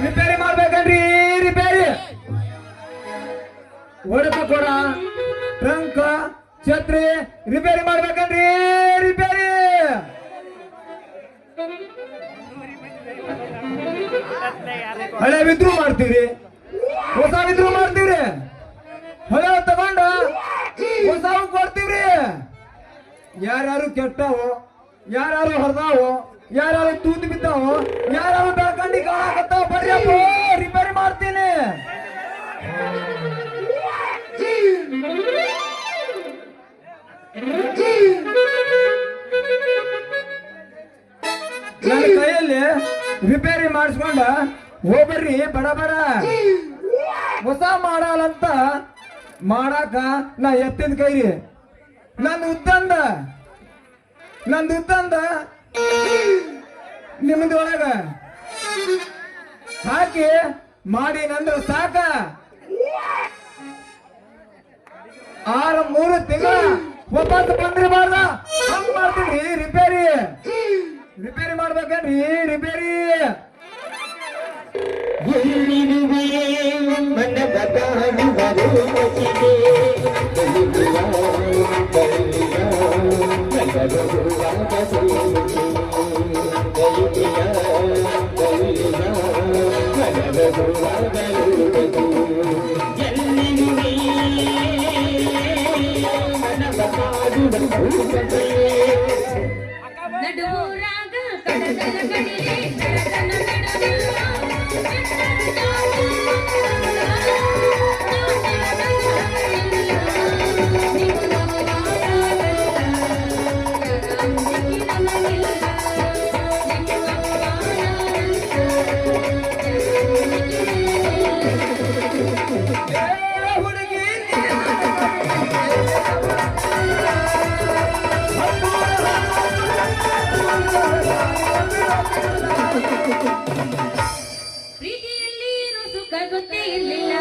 Repair ಮಾಡ್ಬೇಕನ್ರಿ repair ಒಡಕ ಕೊಡ trunk ಛತ್ರಿ repair ಮಾಡ್ಬೇಕನ್ರಿ repair ಹಳೆ ವಿದ್ರು ಮಾಡ್ತೀರಿ ಹೊಸ ವಿದ್ರು ಮಾಡ್ತೀರಿ ಹಳೆ ತಗೊಂಡ ಹೊಸವು ಕೊಡ್ತೀವ್ರಿ ಯಾರ್ಯಾರು ಕೆಟ್ಟವು ಯಾರ್ಯಾರು ಹೊರದಾವು ಯಾರ್ಯಾರು ತೂತು ಬಿದ್ದಾವು ಯಾರ್ಯಾರು ಬೆಳ್ಕಂಡಿ ಕಾಣಕತ್ತಾವ ಬರ್ರಿಯಪ್ಪ ರಿಪೇರಿ ಮಾಡ್ತೀನಿ ನನ್ನ ಕೈಯಲ್ಲಿ ರಿಪೇರಿ ಮಾಡಿಸ್ಕೊಂಡ ಹೋಗ್ಬರ್ರಿ ಬಡ ಬಡ ಹೊಸ ಮಾಡಾಲಂತ ಮಾಡಾಕ ನಾ ಎತ್ತಿನ ಕೈರಿ ನಂದು ಉದ್ದಂದ ನಿಮ್ಮದ ಒಳಗ ಹಾಕಿ ಮಾಡಿ ನಂದ್ರ ಸಾಕ 6-3 ತಿಂಗಳ ಒಪ್ಪಂತ ಬಂದಿರಬಾರ್ದ ಹಂಗ್ ಮಾಡ್ತೀನಿ ರಿಪೇರಿ ಮಾಡ್ಬೇಕನ್ರಿ ರಿಪೇರಿ ನಡುರಾಗ ಕಡದನ ಕಡಿಲೆ ಕಡದನ ಪ್ರೀತಿಯಲ್ಲಿ ಇರೋ ಸುಖ ಗೊತ್ತೇ ಇರಲಿಲ್ಲ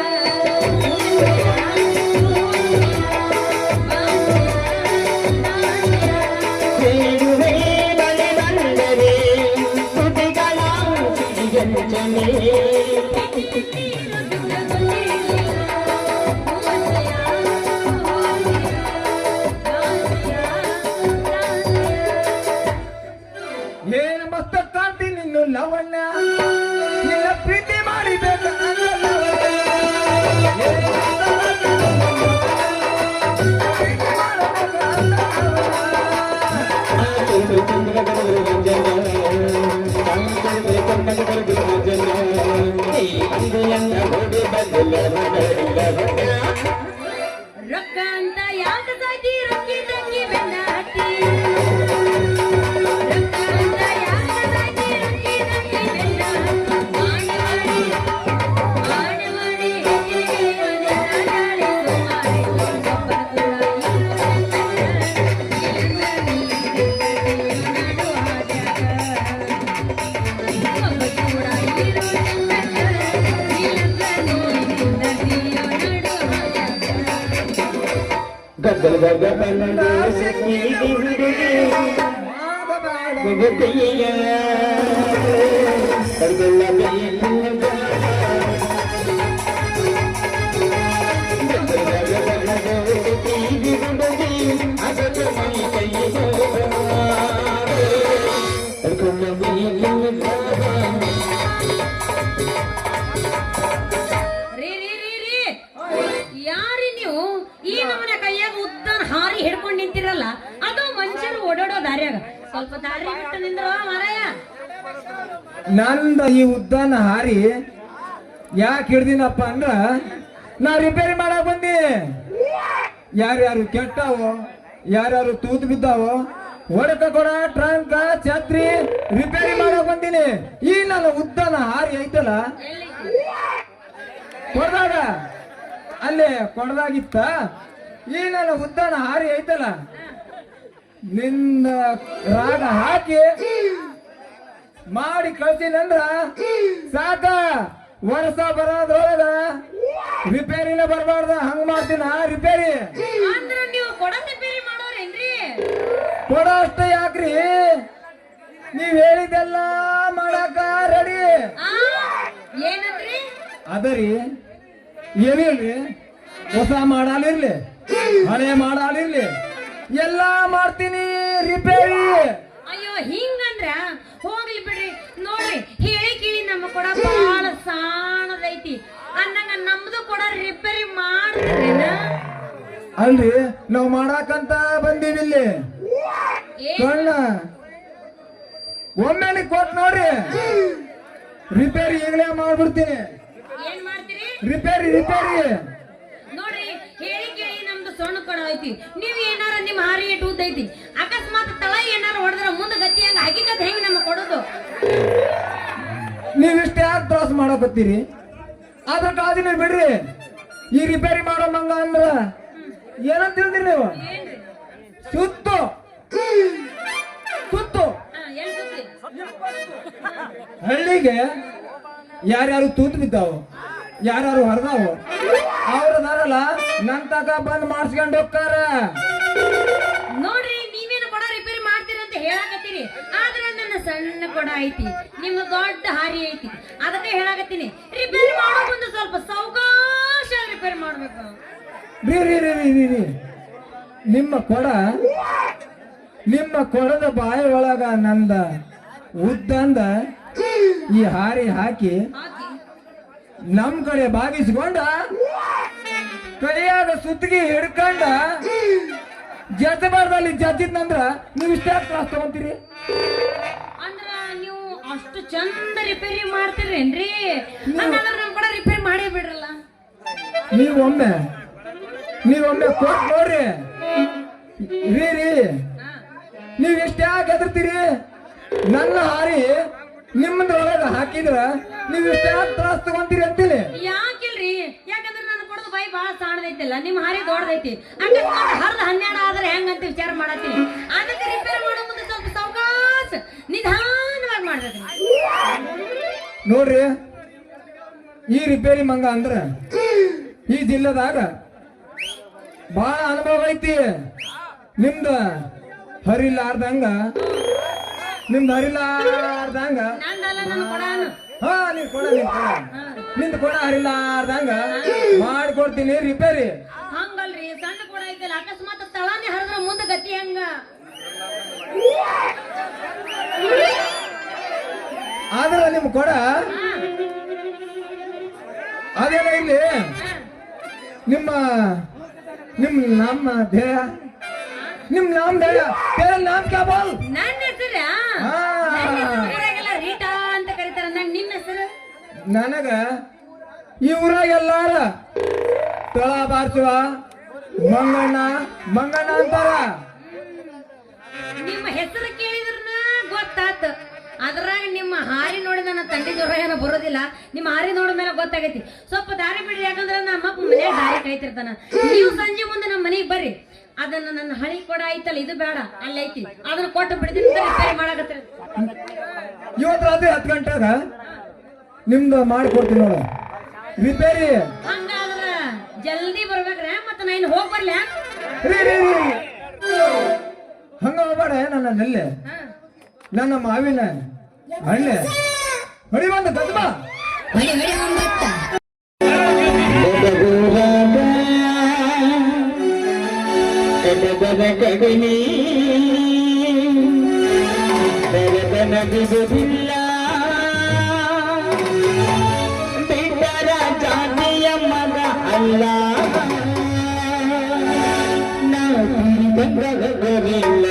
ಏನ್ ಮಸ್ತ ಕಾಣ್ತೀನಿ ನಿನ್ನು ಲವಣ್ಯ ನಿನ್ನ ಪ್ರೀತಿ ಮಾಡಿಬೇಕು ರೊಕ್ಕ ಅಂತ ಯಾಕ ಸಾಕಿ ರೊಕ್ಕಿ ತಂಗಿ ಬೆನ್ನ ಹತ್ತಿ ರೊಕ್ಕ ಅಂತ ಯಾಕ ಸಾಕಿ ರೊಕ್ಕಿ ತಂಗಿ ಬೆನ್ನ ಹತ್ತಿ ಮಾಡಿ ಯಾರಿ ನೀವು ಈ ನಮ್ಮನ ಕೈಯಾಗ ಉದ್ದನ ಹಾರಿ ಹಿಡ್ಕೊಂಡು ನಿಂತಿರಲ್ಲ ಅದು ಮನುಷ್ಯರು ಓಡಾಡೋ ದಾರಿಯಾಗ ಸ್ವಲ್ಪ ದಾರಿ ಬಿಟ್ಟು ನಿಂದ್ರ ಮಾರಾಯ ನಂದ ಈ ಉದ್ದಾನ ಹಾರಿ ಯಾಕೆ ಹಿಡ್ದಿನಪ್ಪ ಅಂದ್ರ ನಾ ರಿಪೇರಿ ಮಾಡಕ್ ಬಂದಿ ಯಾರ್ಯಾರು ಕೆಟ್ಟವು ಯಾರ್ಯಾರು ತೂತು ಬಿದ್ದಾವು ಒಡಕ ಕೊಡ ಟ್ರಂಕ್ ಛತ್ರಿ ರಿಪೇರಿ ಮಾಡಕ್ ಬಂದಿನಿ ಈ ನನ್ನ ಉದ್ದಾನ ಹಾರಿ ಐತಲ್ಲ ಕೊಡ್ದಾಗ ಅಲ್ಲೇ ಕೊಡದಾಗಿತ್ತ ಈ ನನ್ನ ಉದ್ದಾನ ಹಾರಿ ಐತಲ್ಲ ನಿನ್ನ ರಾಗ ಹಾಕಿ ಮಾಡಿ ಕಳ್ತೀನಿ ಅಂದ್ರ ಸಾಕ ವರ್ಷ ಬರೋದ್ರೊಳಗ ರಿಪೇರಿನ ಬರಬಾರ್ದ ಹಂಗ ಮಾಡ್ತೀನ ರಿಪೇರಿ ಅಂದ್ರ ನೀವು ಕೊಡ ರಿಪೇರಿ ಮಾಡೋರೇನ್ರಿ? ಕೊಡೋ ಅಷ್ಟ ಯಾಕ್ರಿ ನೀವ್ ಹೇಳಿದೆಲ್ಲ ಮಾಡಾಕ ರೆಡಿ ಆ ಏನಂದ್ರಿ? ಅದರಿ ಏನಿಲ್ರಿ ಹೊಸ ಮಾಡಾಲಿರ್ಲಿ ಹಳೆ ಮಾಡಾಲಿರ್ಲಿ ಎಲ್ಲಾ ಮಾಡ್ತೀನಿ ರಿಪೇರಿ. ಅಯ್ಯೋ ಹಿಂಗಂದ್ರ ಹೋಗ್ಲಿ ಬಿಡ್ರಿ. ನೋಡ್ರಿ ಹೇಳಿ ಕೇಳಿ ನಮ್ಮ ಕೊಡ ಬಹಳ ಸಾಣದೈತಿ ಅಂದಂಗ ನಮ್ದು ಕೊಡ ರಿಪೇರಿ ಮಾಡ್ತೀರೇನ? ಅಲ್ರಿ ನಾವ್ ಮಾಡಾಕಂತ ಬಂದೀವಿ ಇಲ್ಲಿ ಕಣ್ಣ ಒಮ್ಮೆಲಿ ಕೊಟ್ ನೋಡ್ರಿ ರಿಪೇರಿ ಈಗಲೇ ಮಾಡ್ಬಿಡ್ತೀನಿ. ಏನ್ ಮಾಡ್ತೀರಿ? ರಿಪೇರಿ ನೋಡ್ರಿ ಹೇಳಿ ಕೇಳಿ ನಮ್ದು ಸಣ್ಣ ಕೊಡ ಐತಿ. ನೀವ್ ಏನಾರ ನಿಮ್ ಹಾರಿ ಇಟ್ಟು ಉದ್ದೈತಿ ಅಕಸ್ಮಾತ್ ತಳ ಏನಾರ ಹೊಡೆದ್ರ ಮುಂದ ಗತಿ ಹಂಗ ಹಗಿಕತ್ ಹೆಂಗ್ ನಮ್ಮ ಕೊಡೋದು? ನೀವ್ ಇಷ್ಟ ಯಾಕೆ ತ್ರಾಸ ಮಾಡಕತ್ತೀರಿ? ಅದ್ರ ಕಾಳಜಿ ನೀವು ಬಿಡ್ರಿ. ಈ ರಿಪೇರಿ ಮಾಡೋ ಮಂಗ ಅಂದ್ರ ಏನಂತ ತಿಳಿದ್ರಿ ನೀವು? ಏನ್ರಿ? ಸುತ್ತು ಏನ್ ಸುದ್ದಿ? ಹಳ್ಳಿಗೆ ಯಾರ್ಯಾರು ತೂತು ಬಿದ್ದಾವು ಯಾರ್ಯಾರು ಹರಿದಾವು ಅವ್ರದಾರಲ್ಲ ನನ್ ತಕ ಬಂದ್ ಮಾಡಿಸ್ಕೊಂಡ್ ಹೋಗ್ತಾರ. ನೋಡ್ರಿ ನೀವೇನು ಕೊಡ ರಿಪೇರಿ ಮಾಡ್ತೀರಿ ಅಂತ ಹೇಳಾಕತ್ತೀರಿ, ಆದ್ರ ನನ್ನ ಸಣ್ಣ ಕೊಡ ಐತಿ, ನಿಮ್ದು ದೊಡ್ಡ ಹಾರಿ ಐತಿ. ಅದಕ್ಕೆ ಹೇಳಾಕತ್ತೀನಿ ರಿಪೇರಿ ಮಾಡೋ ಮುಂದೆ ಸ್ವಲ್ಪ ಸಾವಕಾಶ ರಿಪೇರಿ ಮಾಡ್ಬೇಕು. ರೀ ನಿಮ್ಮ ಕೊಡದ ಬಾಯಿ ಒಳಗ ನಂದ ಉದ್ದಂದ ಈ ಹಾರಿ ಹಾಕಿ ಹಾಕಿ ನಮ್ ಕಡೆ ಬಾಗಿಸ್ಕೊಂಡ ಕೈಯಾಗ ಸುತ್ತಿಗೆ ಹಿಡ್ಕೊಂಡ ಜತಬಾರ್ದಲ್ಲಿ ಜತ್ತಿದ್ನಂದ್ರ ನೀವು ಇಷ್ಟ ತ್ರಾಸ ತಗೊಂತೀರಿ? ಅಂದ್ರ ನೀವು ಅಷ್ಟು ಚಂದ ರಿಪೇರಿ ಮಾಡ್ತೀರೇನ್ರಿ? ಹಂಗಂದ್ರ ನಮ್ ಕೂಡ ರಿಪೇರಿ ಮಾಡೇ ಬಿಡ್ರಲ್ಲ. ನೀವೊಮ್ಮೆ ಕೊಟ್ ನೋಡ್ರಿ. ರೀ ಹಾ. ನೀವ್ ಎಷ್ಟ ಯಾಕೆ ಹೆದರ್ತೀರಿ? ನನ್ನ ಹಾರಿ ನಿಮ್ಮದ್ರೊಳಗ ಹಾಕಿದ್ರ ನೀವ್ ಇಷ್ಟ ಯಾಕೆ ತ್ರಾಸ ತಗೊಂತೀರಿ ಅಂತೀನಿ. ಯಾಕಿಲ್ರಿ? ಯಾಕಂದ್ರೆ ನಾನು ಕೊಡೋದು ಬಾಯಿ ಬಹಳ ಸಾಣದೈತಿಲ್ಲ, ನಿಮ್ಮ ಹಾರಿ ದೊಡ್ಡದೈತಿ. ಅಕಸ್ಮಾತ್ ಹರ್ದ 12 ಆದ್ರೆ ಹೆಂಗಂತ ವಿಚಾರ ಮಾಡತ್ತೀನಿ. ಅದಕ್ಕೆ ರಿಪೇರಿ ಮಾಡೋ ಮುಂದೆ ಸ್ವಲ್ಪ ಸಾವಕಾಶ ನಿಧಾನವಾಗಿ ಮಾಡ್ಬೇಕು. ನೋಡ್ರಿ ಈ ರಿಪೇರಿ ಮಂಗ ಅಂದ್ರ ಈ ಜಿಲ್ಲೆದಾಗ ಬಹಳ ಅನುಭವ ಐತಿ. ನಿಮ್ದ ಹರಿಲಾರ್ದಂಗ ನಂದಲ್ಲ ನನ್ನ ಕೊಡಾನು. ಹಾ ನಿಂದ ಕೊಡ ಹರಿಲಾರ್ದಂಗ ಮಾಡ್ಕೊಡ್ತೀನಿ ರಿಪೇರಿ. ಹಂಗಲ್ರಿ, ಸಣ್ಣ ಕೊಡ ಐತಲ್ಲ, ಅಕಸ್ಮಾತ್ ತಳಾನೇ ಹರಿದ್ರ ಮುಂದೆ ಗತಿ ಹೆಂಗ? ಆದ್ರ ನಿಮ್ ಕೊಡ ಅದೇನ ಇಲ್ಲಿ ನಮ್ಮ ಧ್ಯೇಯ ನಾಮ್ ಧ್ಯೇಯ तेरा नाम क्या बोल? ನನ್ನ ಹೆಸರ ಊರಾಗೆಲ್ಲ ರೀಟಾ ಅಂತ ಕರೀತಾರ. ನಿಮ್ಮ ಹೆಸರು? ನನಗ ಈ ಊರಾಗ ಎಲ್ಲಾರ ತಳ ಬಾರ್ಸುವ ಮಂಗಣ್ಣ ಅಂತಾರ. ನಿಮ್ಮ ಹೆಸರು ಕೇಳಿದ್ರನ ಗೊತ್ತಾತ. ಅದ್ರಾಗ ನಿಮ್ಮ ಹಾರಿ ನೋಡಿ ನನ್ನ ತಂಡಿ ಜ್ವರ ಏನೋ ಬರೋದಿಲ್ಲ. ನಿಮ್ಮ ಹಾರಿ ನೋಡ ಮೇಲೆ ಗೊತ್ತಾಗೈತಿ. ಸ್ವಲ್ಪ ದಾರಿ ಬಿಡ್ರಿ, ಯಾಕಂದ್ರೆ ನಮ್ಮ ಅಪ್ಪ ಮನ್ಯಾಗ ದಾರಿ ಕಾಯ್ತಿರ್ತಾನ. ನೀವು ಸಂಜೆ ಮುಂದೆ ನಮ್ಮ ಮನೆಗೆ ಬರ್ರಿ. ಅದನ್ನ ನನ್ನ ಹಳಿ ಕೊಡ ಐತಲ್ಲ, ಇದು ಬೇಡ ಅಲ್ಲೈತಿ, ಅದನ್ನ ಕೊಟ್ಟು ಬಿಡ್ತೀನಿ ರಿಪೇರಿ ಮಾಡಾಕತ್ತೀರಿ. ಇವತ್ತು ರಾತ್ರಿ 10 ಗಂಟೆಗ ನಿಮ್ದು ಮಾಡಿಕೊಡ್ತೀನಿ ನೋಡ ರಿಪೇರಿ. ಹಂಗಾದ್ರ ಜಲ್ದಿ ಬರ್ಬೇಕ್ರೆ ಮತ್ತ ನಾ ಇನ್ನು ಹೋಗಿ ಬರ್ಲ? ಹಂಗ ಹೋಗ್ಬೇಡ. ನನ್ನ ನೆಲ್ಲೆ ನನ್ನ ಮಾವಿನ ಹಣ್ಣೆ ಹೊಡಿ ಬಂದ ಕದ್ಮ ಕಡನಿ ಬಿಡುವುದಿಲ್ಲ ಬಿಟ್ಟರ ಜಾತಿಯ ಮಗ ಅಲ್ಲ ಬಂದವರಿಲ್ಲ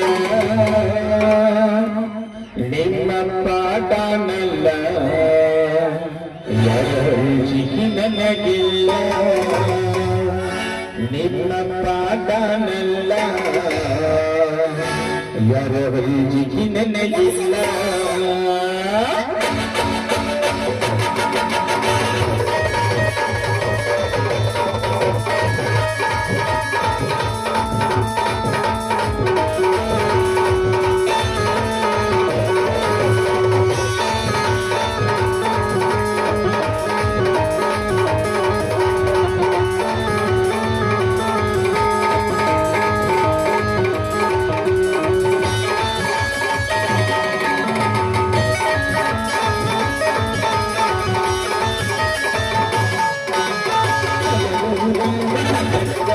ನಿಮ್ಮ ಪಾಠನಲ್ಲ ಯಾರಿಗೂ ನನಗಿಲ್ಲ ನಿಮ್ಮ ಪಾಠನಲ್ಲ ಯಾರಿಗೂ ನನಗಿಲ್ಲ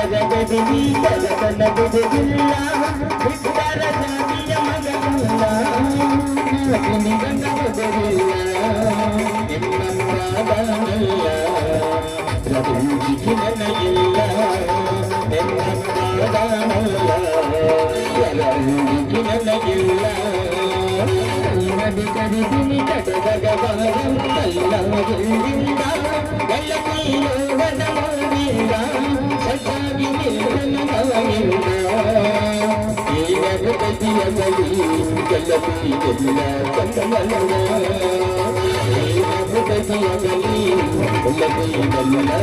ಗದಗದಿನಿ ಗದಗನ ಬಿಡುವುದಿಲ್ಲ ಬಿಟ್ಟರ ಜಾತಿಯ ಮಗನಲ್ಲ ನಾಕಿನಿ ಗಂಡ ಬಿಡುವುದಿಲ್ಲ ನಿಮ್ಮಪ್ಪ ದಾನಲ್ಲ ರಘುಜಿಗೆ ನನಗಿಲ್ಲ ನಿಮ್ಮಪ್ಪ ದಾನಲ್ಲ ರಘುಜಿಗೆ ನನಗಿಲ್ಲ ನದಿ ಕರಿದಿನಿ ಕಡಗದವಾರಂತಲ್ಲ ಹಿಂದಿಂದ ಬೆಳಕಿಯೋ ವನಮೋದಿಂದ ಸಜ್ಜಾಗಿ ನಿಲ್ಲನವಾಗಿಂದ ಈಗ ಗತಿಯ ಬಳಿ ಗೆಲ್ಲಬೇಕೆಲ್ಲ ಕಂದಮಲ್ಲ ಈಗ ಗತಿಯ ಬಳಿ ಗೆಲ್ಲಬೇಕೆಲ್ಲ ಸಮಗಂಧ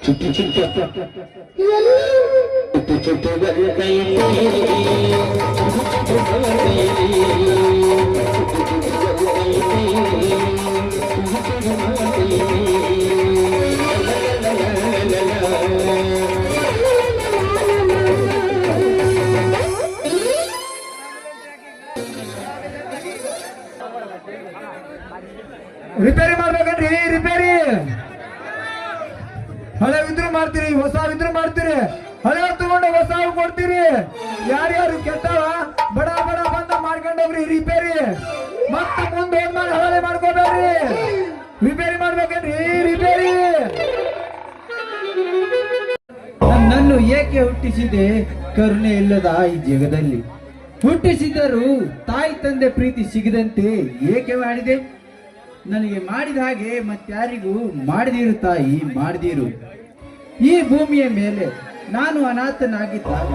ಚುಟ್ಟಿ ಚುಟ್ಟಿ ರಿಪೇರಿ ಮಾಡ್ಬೇಕನ್ರಿ ರಿಪೇರಿ ಹಳೆ ವಿದ್ರು ಮಾಡ್ತೀರಿ ಹೊಸ ವಿದ್ರು ಮಾಡ್ತೀರಿ ಹಳೆ ತಗೊಂಡು ಹೊಸ ಕೊಡ್ತೀರಿ ಯಾರ್ಯಾರು ಕೆಟ್ಟವ ಬಡ ಬಡ ಬಂದ ಮಾಡ್ಕೊಂಡೋಗ್ರಿ ರಿಪೇರಿ ಮತ್ತ ಮುಂದೆ ಹೋದ್ಮೇಲೆ ಹಳೆ ಮಾಡ್ಕೋಬೇಡ್ರಿ ರಿಪೇರಿ ಮಾಡ್ಬೇಕನ್ರಿ ರಿಪೇರಿ ನನ್ನನ್ನು ಏಕೆ ಹುಟ್ಟಿಸಿದೆ ಕರುಣೆ ಇಲ್ಲದ ಈ ಜಗದಲ್ಲಿ ಹುಟ್ಟಿಸಿದರೂ ತಾಯಿ ತಂದೆ ಪ್ರೀತಿ ಸಿಗದಂತೆ ಏಕೆ ಮಾಡಿದೆ? ನನಗೆ ಮಾಡಿದ ಹಾಗೆ ಮತ್ತಾರಿಗೂ ಮಾಡದಿರು ತಾಯಿ, ಮಾಡದಿರು. ಈ ಭೂಮಿಯ ಮೇಲೆ ನಾನು ಅನಾಥನಾಗಿದ್ದಾಗ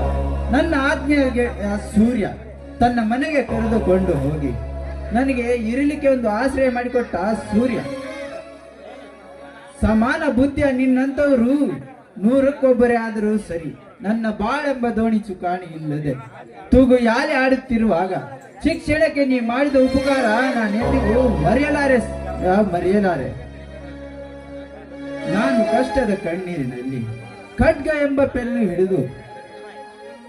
ನನ್ನ ಆಜ್ಞೆಗೆ ಆ ಸೂರ್ಯ ತನ್ನ ಮನೆಗೆ ಕರೆದುಕೊಂಡು ಹೋಗಿ ನನಗೆ ಇರಲಿಕ್ಕೆ ಒಂದು ಆಶ್ರಯ ಮಾಡಿಕೊಟ್ಟ ಸೂರ್ಯ. ಸಮಾನ ಬುದ್ಧಿಯ ನಿನ್ನಂತವರು 100ಕ್ಕೊಬ್ಬರೇ ಆದರೂ ಸರಿ, ನನ್ನ ಬಾಳೆಂಬ ದೋಣಿ ಚುಕಾಣಿ ಇಲ್ಲದೆ ತೂಗು ಯಾಲೆ ಆಡುತ್ತಿರುವಾಗ ಶಿಕ್ಷಣಕ್ಕೆ ನೀ ಮಾಡಿದ ಉಪಕಾರ ನಾನೆಂದಿಗೂ ಮರೆಯಲಾರೆ. ನಾನು ಕಷ್ಟದ ಕಣ್ಣೀರಿನಲ್ಲಿ ಖಡ್ಗ ಎಂಬ ಪೆನ್ನು ಹಿಡಿದು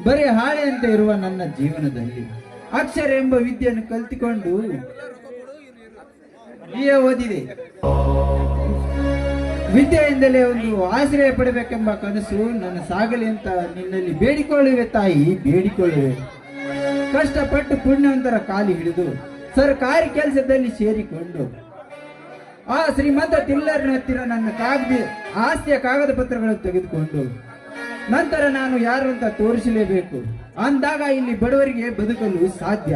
ಬರೀ ಹಾಳೆಯಂತೆ ಇರುವ ನನ್ನ ಜೀವನದಲ್ಲಿ ಅಕ್ಷರ ಎಂಬ ವಿದ್ಯೆಯನ್ನು ಕಲಿತುಕೊಂಡು ಓದಿದೆ. ವಿದ್ಯೆಯಿಂದಲೇ ಒಂದು ಆಶ್ರಯ ಪಡಬೇಕೆಂಬ ಕನಸು ನನ್ನ ಸಾಗಲಿ ಅಂತ ನಿನ್ನಲ್ಲಿ ಬೇಡಿಕೊಳ್ಳುವೆ ತಾಯಿ, ಬೇಡಿಕೊಳ್ಳುವೆ. ಕಷ್ಟಪಟ್ಟು ಪುಣ್ಯವಂತರ ಕಾಲಿ ಹಿಡಿದು ಸರ್ಕಾರಿ ಕೆಲಸದಲ್ಲಿ ಸೇರಿಕೊಂಡು ಆ ಶ್ರೀಮಂತ ತಿಲ್ಲರ್ನ ಹತ್ತಿರ ನನ್ನ ಆಸ್ತಿಯ ಕಾಗದ ಪತ್ರಗಳನ್ನು ತೆಗೆದುಕೊಂಡು ನಂತರ ನಾನು ಯಾರು ಅಂತ ತೋರಿಸಲೇಬೇಕು. ಅಂದಾಗ ಇಲ್ಲಿ ಬಡವರಿಗೆ ಬದುಕಲು ಸಾಧ್ಯ.